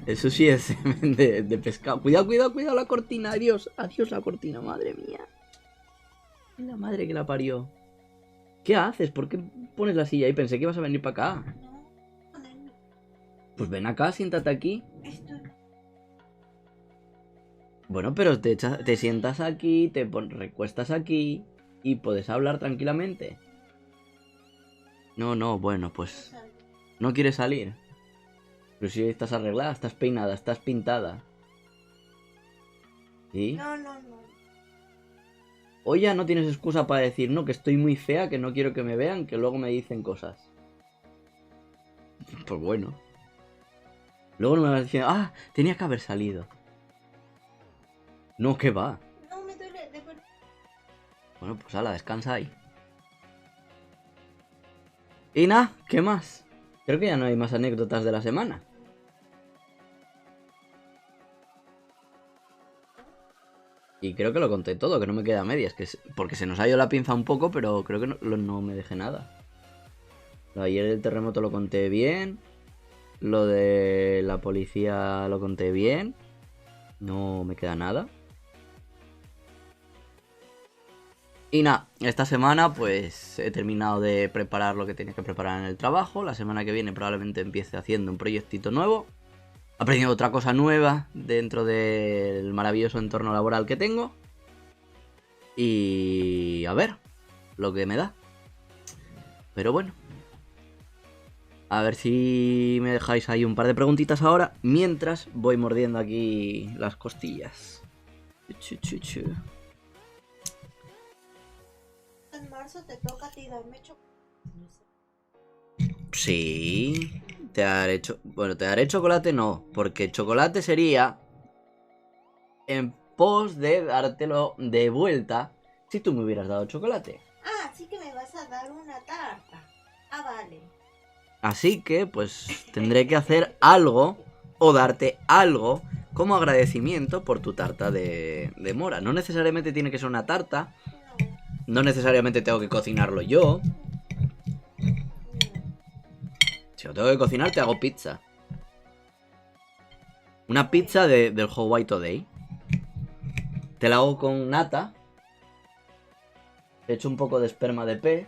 S1: El sushi de semen de pescado. Cuidado la cortina. Adiós la cortina, madre mía. La madre que la parió. ¿Qué haces? ¿Por qué pones la silla ahí? Pensé que ibas a venir para acá.
S2: No,
S1: Pues ven acá, siéntate aquí.
S2: estoy...
S1: Bueno, pero te sientas aquí, recuestas aquí y puedes hablar tranquilamente. No, bueno, pues no quieres salir. Pero si estás arreglada, estás peinada, estás pintada. ¿Sí?
S2: No.
S1: O ya no tienes excusa para decir: no, que estoy muy fea, que no quiero que me vean, que luego me dicen cosas. Pues bueno. Luego no me vas diciendo: ah, tenía que haber salido. No, ¿qué va?
S2: No, me duele, de verdad.
S1: Bueno, pues ala, descansa ahí. Y nada, ¿qué más? Creo que ya no hay más anécdotas de la semana. Y creo que lo conté todo, que no me queda a medias. Porque se nos ha ido la pinza un poco, pero creo que no me dejé nada. Lo de ayer del terremoto lo conté bien. Lo de la policía lo conté bien. No me queda nada. Y nada, esta semana pues he terminado de preparar lo que tenía que preparar en el trabajo. La semana que viene probablemente empiece haciendo un proyectito nuevo. He aprendido otra cosa nueva dentro del maravilloso entorno laboral que tengo. Y a ver lo que me da. Pero bueno. A ver si me dejáis ahí un par de preguntitas ahora. Mientras voy mordiendo aquí las costillas.
S2: En marzo te toca a ti darme chocolate.
S1: Sí. Te daré chocolate no. Porque chocolate sería en pos de dártelo de vuelta si tú me hubieras dado chocolate.
S2: Ah, sí que me vas a dar una tarta. Ah, vale.
S1: Así que pues tendré que hacer algo o darte algo como agradecimiento por tu tarta de mora. No necesariamente tiene que ser una tarta.
S2: No.
S1: No necesariamente tengo que cocinarlo yo. Si lo tengo que cocinar te hago pizza. Una pizza del Hawaii Today. Te la hago con nata. Te echo un poco de esperma de pez.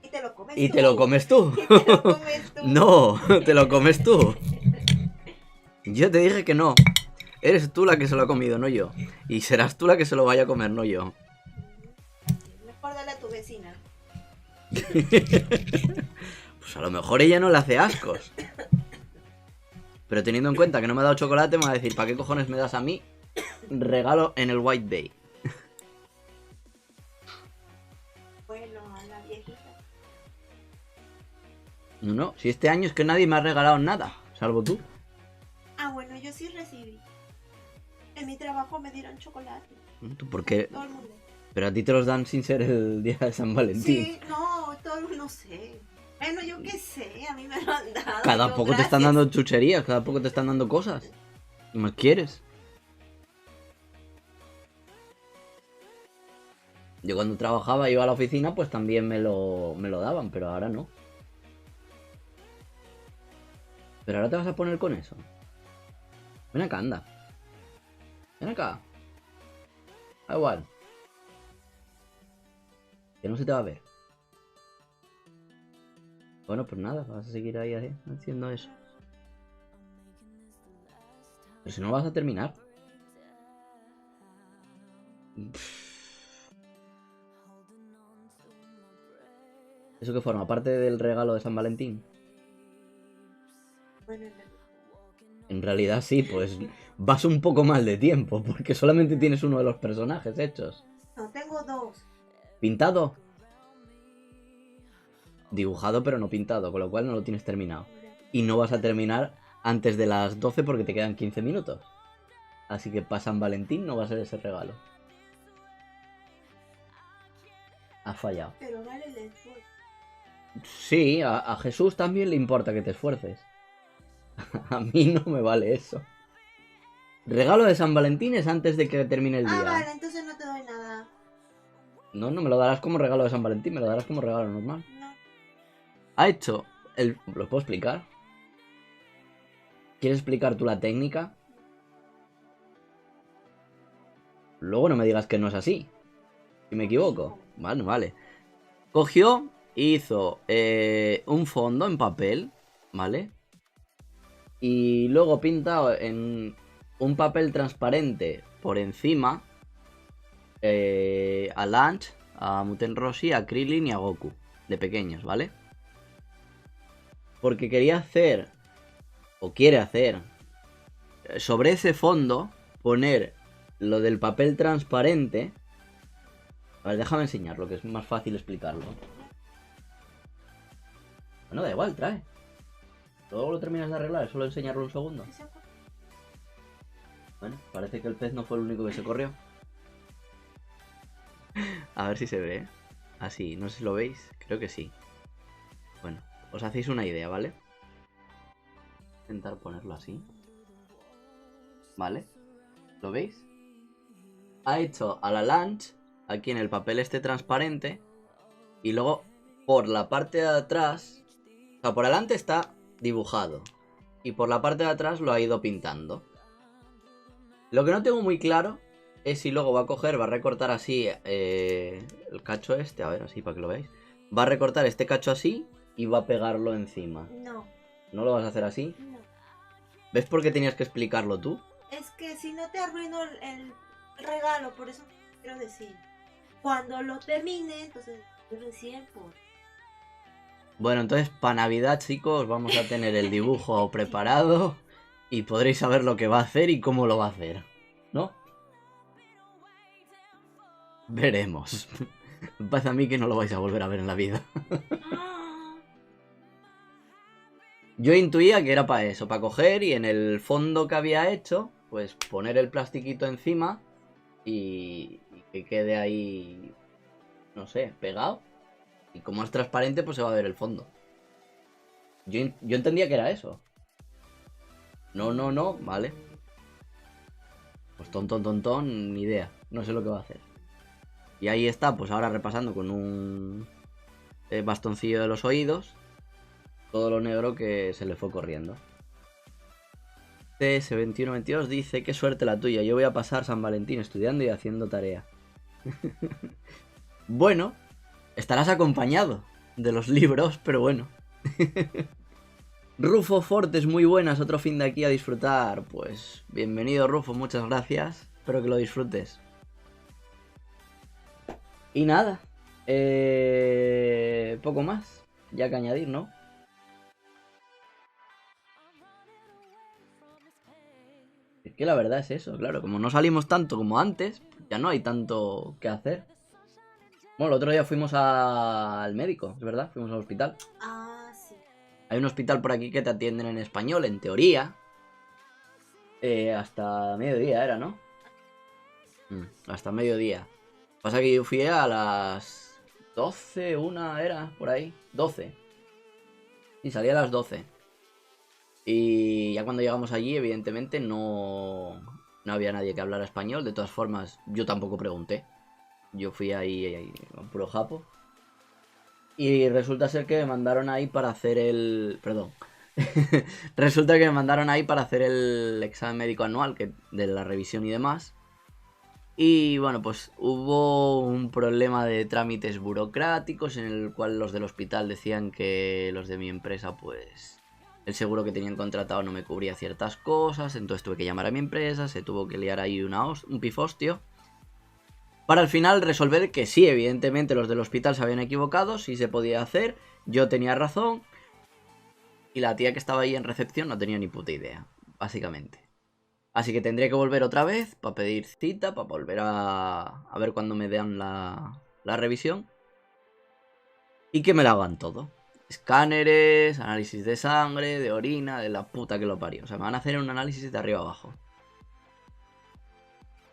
S2: Y te lo comes
S1: Y
S2: tú.
S1: te lo comes tú.
S2: Y te lo comes tú.
S1: No, te lo comes tú. Yo te dije que no. Eres tú la que se lo ha comido, no yo. Y serás tú la que se lo vaya a comer, no yo.
S2: Mejor dale a tu vecina.
S1: Pues a lo mejor ella no le hace ascos. Pero teniendo en cuenta que no me ha dado chocolate, me va a decir, ¿para qué cojones me das a mí regalo en el White Day?
S2: Bueno, a la viejita.
S1: No, si este año es que nadie me ha regalado nada, salvo tú.
S2: Ah, bueno, yo sí recibí. En mi trabajo me dieron chocolate.
S1: ¿Tú por qué?
S2: Todo el mundo.
S1: Pero a ti te los dan sin ser el día de San Valentín.
S2: Sí, no, todo el mundo, no sé. Bueno, yo qué sé, a mí me lo han dado.
S1: Cada
S2: yo,
S1: poco te están
S2: gracias.
S1: dando chucherías, cada poco te están dando cosas. ¿Qué más quieres? Yo cuando trabajaba, iba a la oficina, pues también me lo daban, pero ahora no. Pero ahora te vas a poner con eso. Ven acá, anda. Ven acá. Da igual. Que no se te va a ver. Bueno, pues nada, vas a seguir ahí haciendo eso. Pero si no vas a terminar. ¿Eso qué forma? ¿Parte del regalo de San Valentín?
S2: Bueno,
S1: En realidad sí, pues vas un poco mal de tiempo, porque solamente tienes uno de los personajes hechos.
S2: no, tengo dos.
S1: ¿Pintado? Dibujado pero no pintado, con lo cual no lo tienes terminado. Y no vas a terminar antes de las 12 porque te quedan 15 minutos. Así que para San Valentín no va a ser ese regalo. Has fallado.
S2: Pero vale el esfuerzo.
S1: Sí, a Jesús también le importa que te esfuerces. A mí no me vale eso. Regalo de San Valentín es antes de que termine el día.
S2: Ah, vale, entonces no te doy nada.
S1: No, no me lo darás como regalo de San Valentín, me lo darás como regalo normal.
S2: No.
S1: Ha hecho el... ¿Lo puedo explicar? ¿Quieres explicar tú la técnica? Luego no me digas que no es así. Si me equivoco. Vale, vale. Cogió, hizo un fondo en papel, ¿vale? Y luego pinta en un papel transparente por encima a Lunch, a Muten Roshi, a Krillin y a Goku, de pequeños, ¿vale? Porque quería hacer, o quiere hacer, sobre ese fondo, poner lo del papel transparente. A ver, déjame enseñarlo, que es más fácil explicarlo. Bueno, da igual, trae. Luego lo terminas de arreglar, es solo enseñarlo un segundo. Bueno, parece que el pez no fue el único que se corrió. A ver si se ve. Así, no sé si lo veis, creo que sí. Bueno, os hacéis una idea, ¿vale? Intentar ponerlo así. ¿Vale? ¿Lo veis? Ha hecho a la Lunch aquí en el papel este transparente. Y luego por la parte de atrás, o sea, por delante está dibujado. Y por la parte de atrás lo ha ido pintando. Lo que no tengo muy claro es y luego va a coger, va a recortar así el cacho este, a ver, así para que lo veáis. Va a recortar este cacho así y va a pegarlo encima.
S2: No,
S1: ¿No lo vas a hacer así?
S2: no.
S1: ¿Ves por qué tenías que explicarlo tú?
S2: Es que si no te arruino el regalo, por eso quiero decir. Cuando lo termine, entonces recién por...
S1: Bueno, entonces para Navidad, chicos, vamos a tener el dibujo preparado y podréis saber lo que va a hacer y cómo lo va a hacer, ¿no? Veremos. Me parece a mí que no lo vais a volver a ver en la vida. Yo intuía que era para eso, para coger y en el fondo que había hecho, pues poner el plastiquito encima y que quede ahí, no sé, pegado. Y como es transparente, pues se va a ver el fondo. Yo entendía que era eso. No, vale. Pues ton, ni idea. No sé lo que va a hacer. Y ahí está, pues ahora repasando con un bastoncillo de los oídos todo lo negro que se le fue corriendo. CS2122 dice: qué suerte la tuya, yo voy a pasar San Valentín estudiando y haciendo tarea. Bueno, estarás acompañado de los libros, pero bueno. Rufo Fortes, muy buenas, otro fin de aquí a disfrutar. Pues bienvenido, Rufo, muchas gracias. Espero que lo disfrutes. Y nada, poco más, ya que añadir, ¿no? Es que la verdad es eso, claro, como no salimos tanto como antes, ya no hay tanto que hacer. Bueno, el otro día fuimos al médico, es verdad, fuimos al hospital.
S2: Ah, sí.
S1: Hay un hospital por aquí que te atienden en español, en teoría. Hasta mediodía era, ¿no? Hasta mediodía. Pasa que yo fui a las 12, una era, por ahí. 12. Y salí a las 12. Y ya cuando llegamos allí, evidentemente, no había nadie que hablara español. De todas formas, yo tampoco pregunté. Yo fui ahí a puro japo. Y resulta ser que me mandaron ahí para hacer el... Perdón. Resulta que me mandaron ahí para hacer el examen médico anual de la revisión y demás. Y bueno, pues hubo un problema de trámites burocráticos en el cual los del hospital decían que los de mi empresa, pues el seguro que tenían contratado no me cubría ciertas cosas. Entonces tuve que llamar a mi empresa, se tuvo que liar ahí un pifostio para al final resolver que sí, evidentemente los del hospital se habían equivocado, sí se podía hacer, yo tenía razón y la tía que estaba ahí en recepción no tenía ni puta idea, básicamente. Así que tendré que volver otra vez para pedir cita, para volver a ver cuándo me dan la revisión y que me la hagan todo. Escáneres, análisis de sangre, de orina, de la puta que lo parió. O sea, me van a hacer un análisis de arriba abajo.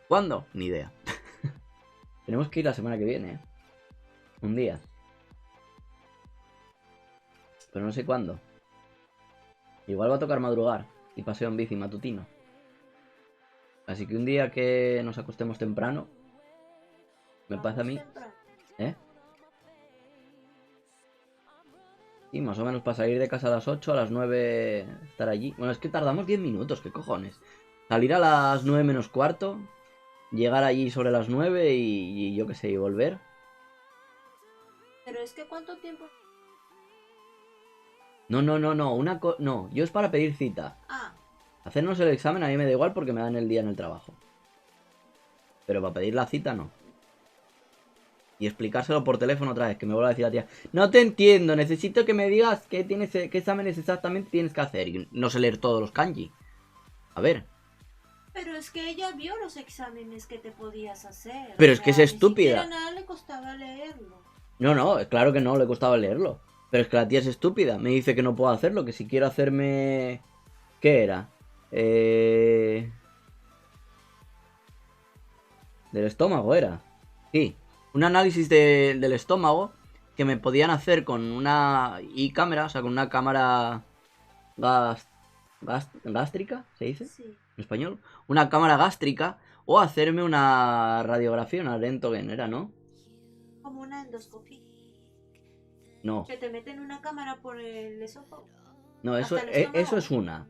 S1: ¿Cuándo? Ni idea. Tenemos que ir la semana que viene, ¿eh? Un día. Pero no sé cuándo. Igual va a tocar madrugar y paseo en bici matutino. Así que un día que nos acostemos temprano, me pasa a mí, ¿eh? Y más o menos para salir de casa a las 8, a las 9 estar allí. Bueno, es que tardamos 10 minutos, ¿qué cojones? Salir a las 9 menos cuarto, llegar allí sobre las 9 y yo qué sé, y volver.
S2: Pero es que ¿cuánto tiempo?
S1: No, no, yo es para pedir cita.
S2: Ah.
S1: Hacernos el examen a mí me da igual porque me dan el día en el trabajo. Pero para pedir la cita no. Y explicárselo por teléfono otra vez, que me vuelva a decir la tía: no te entiendo, necesito que me digas qué exámenes exactamente tienes que hacer. Y no sé leer todos los kanji. A ver.
S2: Pero es que ella vio los exámenes que te podías hacer.
S1: Pero es que es estúpida.
S2: Ni siquiera nada le costaba leerlo.
S1: No, claro que no, le costaba leerlo. Pero es que la tía es estúpida. Me dice que no puedo hacerlo, que si quiero hacerme... ¿Qué era? Del estómago era. Sí. Un análisis del estómago que me podían hacer con una cámara, o sea, con una cámara gástrica, ¿se dice?
S2: Sí.
S1: En español. Una cámara gástrica o hacerme una radiografía, una Röntgen, era, ¿no?
S2: Como una endoscopia.
S1: No.
S2: Que te meten una cámara por el esófago.
S1: No, eso es una.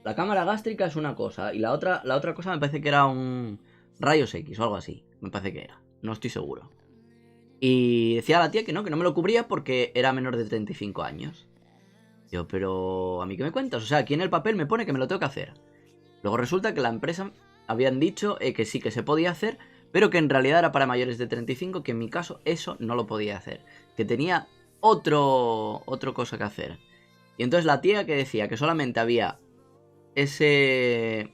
S1: La cámara gástrica es una cosa. Y la otra cosa me parece que era un Rayos X o algo así, me parece que era. No estoy seguro. Y decía la tía que no me lo cubría porque era menor de 35 años. Yo, pero ¿a mí qué me cuentas? O sea, aquí en el papel me pone que me lo tengo que hacer. Luego resulta que la empresa habían dicho que sí que se podía hacer, pero que en realidad era para mayores de 35, que en mi caso eso no lo podía hacer. Que tenía otro cosa que hacer. Y entonces la tía que decía que solamente había ese...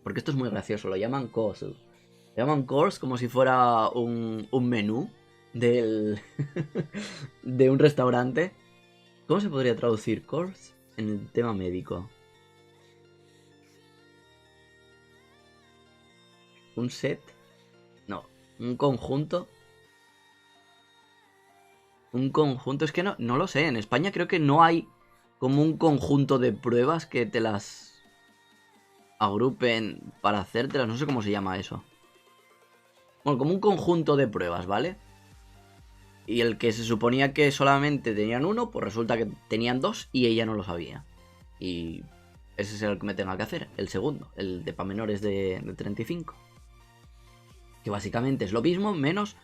S1: Porque esto es muy gracioso, lo llaman course. Lo llaman course como si fuera un menú del... de un restaurante. ¿Cómo se podría traducir course en el tema médico? ¿Un set? No, un conjunto. Un conjunto, es que no lo sé. En España creo que no hay como un conjunto de pruebas que te las agrupen para hacértelas. No sé cómo se llama eso. Bueno, como un conjunto de pruebas, ¿vale? Y el que se suponía que solamente tenían uno, pues resulta que tenían dos y ella no lo sabía. Y ese es el que me tenga que hacer, el segundo, el de para menores de 35. Que básicamente es lo mismo, menos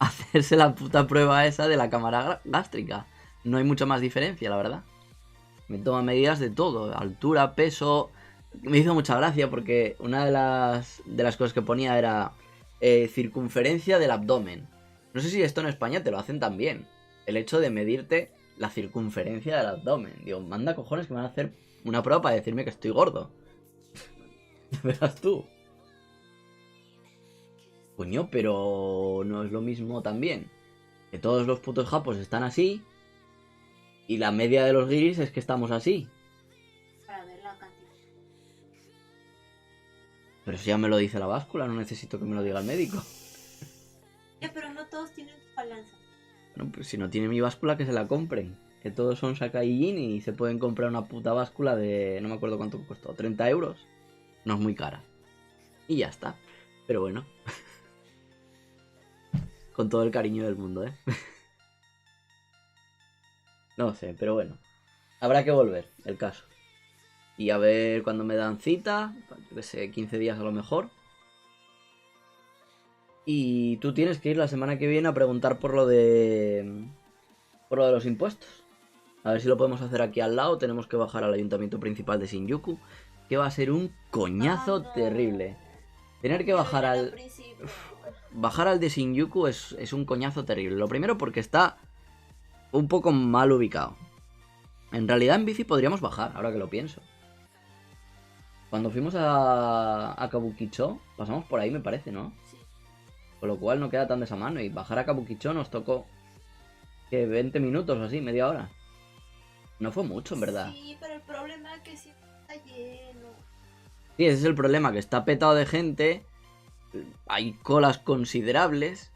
S1: hacerse la puta prueba esa de la cámara gástrica. No hay mucha más diferencia, la verdad. Me toma medidas de todo, altura, peso. Me hizo mucha gracia porque una de las cosas que ponía era circunferencia del abdomen. No sé si esto en España te lo hacen también. El hecho de medirte la circunferencia del abdomen. Digo, manda cojones que me van a hacer una prueba para decirme que estoy gordo. Verás tú. Coño, pero no es lo mismo también. Que todos los putos japos están así. Y la media de los guiris es que estamos así.
S2: Para ver la cantidad.
S1: Pero si ya me lo dice la báscula, no necesito que me lo diga el médico.
S2: Ya, pero no todos tienen balanza.
S1: Bueno, pues si no tiene mi báscula, que se la compren. Que todos son Sakaijin y se pueden comprar una puta báscula de... No me acuerdo cuánto costó, 30 euros. No es muy cara. Y ya está. Pero bueno. Con todo el cariño del mundo, ¿eh? No sé, pero bueno. Habrá que volver, el caso. Y a ver cuando me dan cita. Yo que sé, 15 días a lo mejor. Y tú tienes que ir la semana que viene a preguntar por lo de... Por lo de los impuestos. A ver si lo podemos hacer aquí al lado. Tenemos que bajar al ayuntamiento principal de Shinjuku. Que va a ser un coñazo terrible. Tener que bajar al... Bajar al de Shinjuku es un coñazo terrible. Lo primero porque está un poco mal ubicado. En realidad en bici podríamos bajar, ahora que lo pienso. Cuando fuimos a Kabukicho, pasamos por ahí me parece, ¿no?
S2: Sí.
S1: Con lo cual no queda tan de esa mano. Y bajar a Kabukicho nos tocó... que 20 minutos o así, media hora. No fue mucho, en verdad.
S2: Sí, pero el problema es que siempre está lleno.
S1: Sí, ese es el problema, que está petado de gente. Hay colas considerables.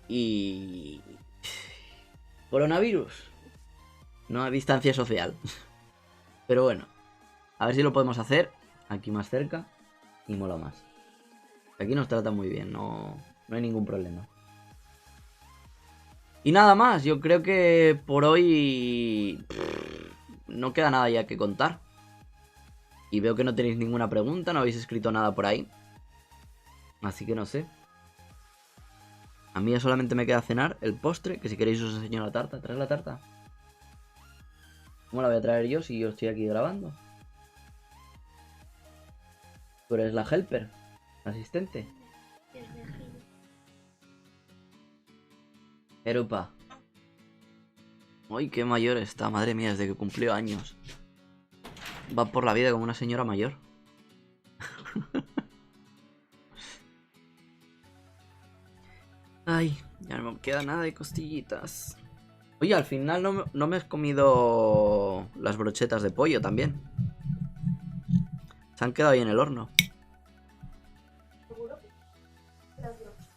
S1: Y... coronavirus. No hay distancia social. Pero bueno. A ver si lo podemos hacer aquí más cerca. Y mola más. Aquí nos trata muy bien, no hay ningún problema. Y nada más, yo creo que por hoy no queda nada ya que contar. Y veo que no tenéis ninguna pregunta, no habéis escrito nada por ahí. Así que no sé. A mí ya solamente me queda cenar el postre, que si queréis os enseño la tarta. ¿Traes la tarta? ¿Cómo la voy a traer yo si yo estoy aquí grabando? Tú eres la helper, la asistente. Erupa. Uy, qué mayor está, madre mía, desde que cumplió años. Va por la vida como una señora mayor. Ay, ya no me queda nada de costillitas. Oye, al final no me has comido las brochetas de pollo también. Se han quedado ahí en el horno.
S2: ¿Seguro? Las brochas.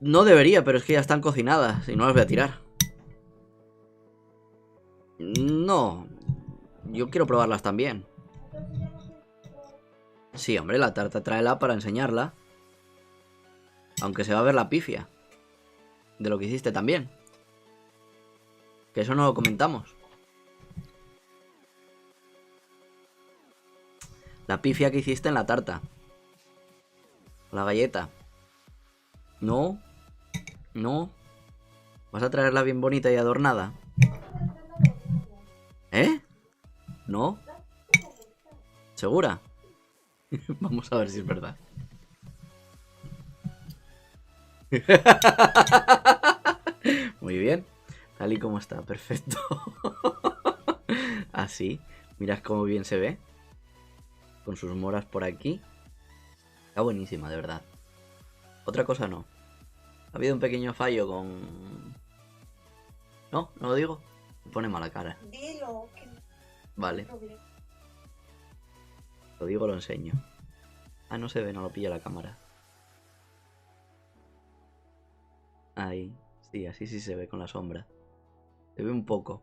S1: No debería, pero es que ya están cocinadas y no las voy a tirar. No. Yo quiero probarlas también. Sí, hombre, la tarta tráela para enseñarla. Aunque se va a ver la pifia de lo que hiciste también. Que eso no lo comentamos. La pifia que hiciste en la tarta. La galleta. No. No. ¿Vas a traerla bien bonita y adornada? ¿Eh? ¿No? ¿Segura? Vamos a ver si es verdad. Muy bien. Tal y como está, perfecto. Así. Mirad cómo bien se ve. Con sus moras por aquí. Está buenísima, de verdad. Otra cosa no. Ha habido un pequeño fallo con... No, no lo digo. Me pone mala cara.
S2: Dilo.
S1: Vale. Lo digo, lo enseño. Ah, no se ve, no lo pilla la cámara. Ahí. Sí, así sí se ve con la sombra. Se ve un poco.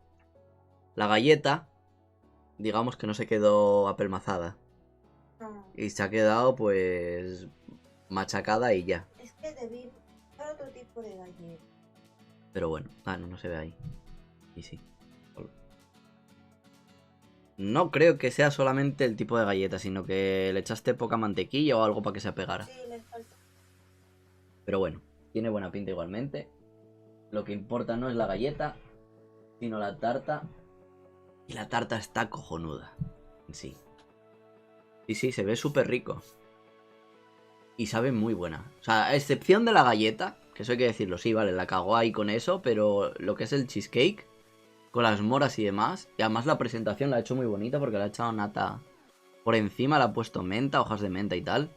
S1: La galleta, digamos que no se quedó apelmazada.
S2: No.
S1: Y se ha quedado, pues, machacada y ya.
S2: Es que debí usar otro tipo de galleta.
S1: Pero bueno, no se ve ahí. Y sí. No creo que sea solamente el tipo de galleta, sino que le echaste poca mantequilla o algo para que se apegara.
S2: Sí, le falta.
S1: Pero bueno, tiene buena pinta igualmente. Lo que importa no es la galleta, sino la tarta. Y la tarta está cojonuda. Sí. Sí, se ve súper rico. Y sabe muy buena. O sea, a excepción de la galleta, que eso hay que decirlo, sí, vale, la cagó ahí con eso, pero lo que es el cheesecake, con las moras y demás, y además la presentación la ha hecho muy bonita porque le ha echado nata por encima, le ha puesto menta, hojas de menta y tal,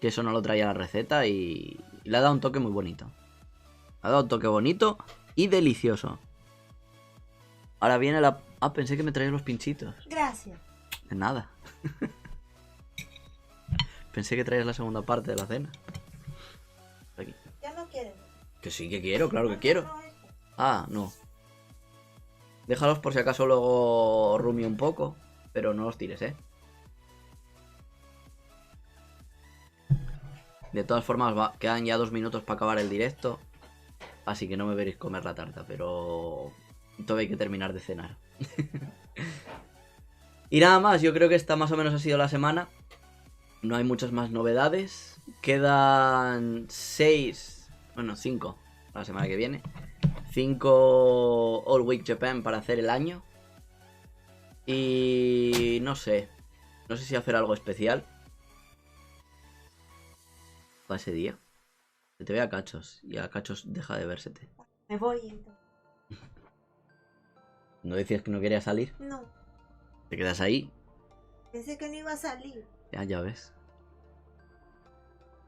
S1: que eso no lo traía la receta y le ha dado un toque muy bonito. Le ha dado un toque bonito y delicioso. Ahora viene la... Ah, pensé que me traía los pinchitos.
S2: Gracias.
S1: De nada. Pensé que traías la segunda parte de la cena. Aquí.
S2: Ya no quieres.
S1: Que sí que quiero, claro que quiero.
S2: No, eso.
S1: Ah, no. Déjalos por si acaso luego rumio un poco. Pero no los tires, ¿eh? De todas formas, quedan ya 2 minutos para acabar el directo. Así que no me veréis comer la tarta, pero... todavía hay que terminar de cenar. Y nada más, yo creo que esta más o menos ha sido la semana. No hay muchas más novedades. Quedan 6... Bueno, 5 la semana que viene. 5 All Week Japan para hacer el año. Y... no sé. No sé si hacer algo especial para ese día. Se te ve a cachos. Y a cachos deja de vérsete.
S2: Me voy entonces.
S1: ¿No decías que no querías salir?
S2: No.
S1: ¿Te quedas ahí?
S2: Pensé que no iba a salir.
S1: Ya ves.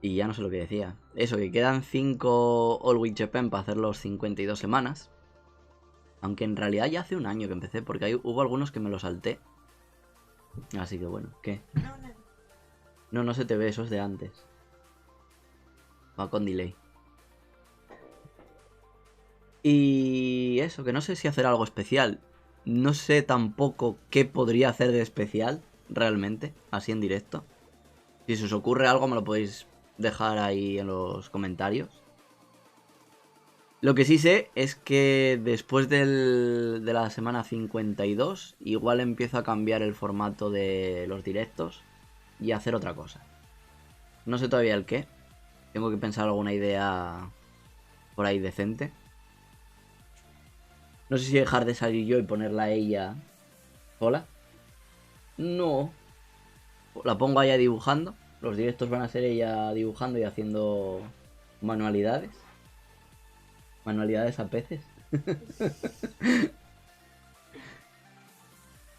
S1: Y ya no sé lo que decía. Eso, que quedan 5 All Week Japan para hacer los 52 semanas. Aunque en realidad ya hace un año que empecé, porque hubo algunos que me los salté. Así que bueno, ¿qué?
S2: No.
S1: No se te ve, eso es de antes. Va con delay. Y eso, que no sé si hacer algo especial. No sé tampoco qué podría hacer de especial, realmente, así en directo. Si se os ocurre algo me lo podéis dejar ahí en los comentarios. Lo que sí sé es que después de la semana 52, igual empiezo a cambiar el formato de los directos y a hacer otra cosa. No sé todavía el qué. Tengo que pensar alguna idea por ahí decente. No sé si dejar de salir yo y ponerla a ella sola. No. La pongo a ella dibujando. Los directos van a ser ella dibujando y haciendo manualidades. Manualidades a peces.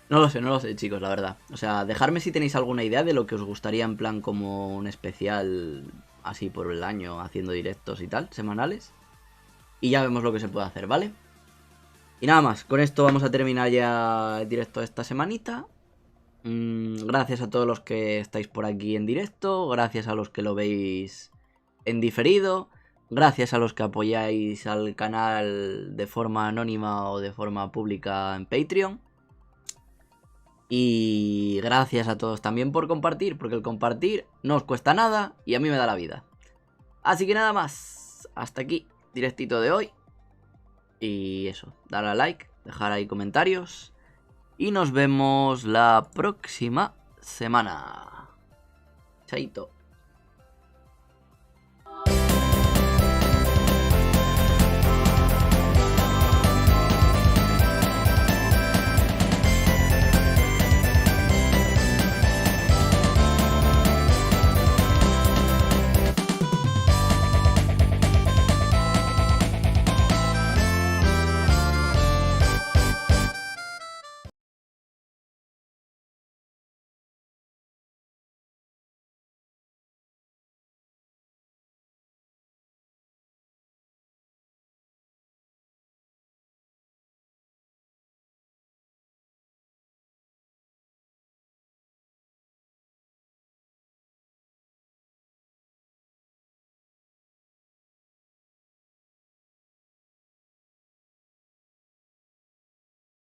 S1: No lo sé, chicos, la verdad. O sea, dejadme si tenéis alguna idea de lo que os gustaría en plan como un especial así por el año, haciendo directos y tal, semanales. Y ya vemos lo que se puede hacer, ¿vale? Y nada más, con esto vamos a terminar ya el directo de esta semanita. Gracias a todos los que estáis por aquí en directo, gracias a los que lo veis en diferido, gracias a los que apoyáis al canal de forma anónima o de forma pública en Patreon. Y gracias a todos también por compartir, porque el compartir no os cuesta nada y a mí me da la vida. Así que nada más, hasta aquí, directito de hoy. Y eso, darle a like, dejar ahí comentarios. Y nos vemos la próxima semana. Chaito.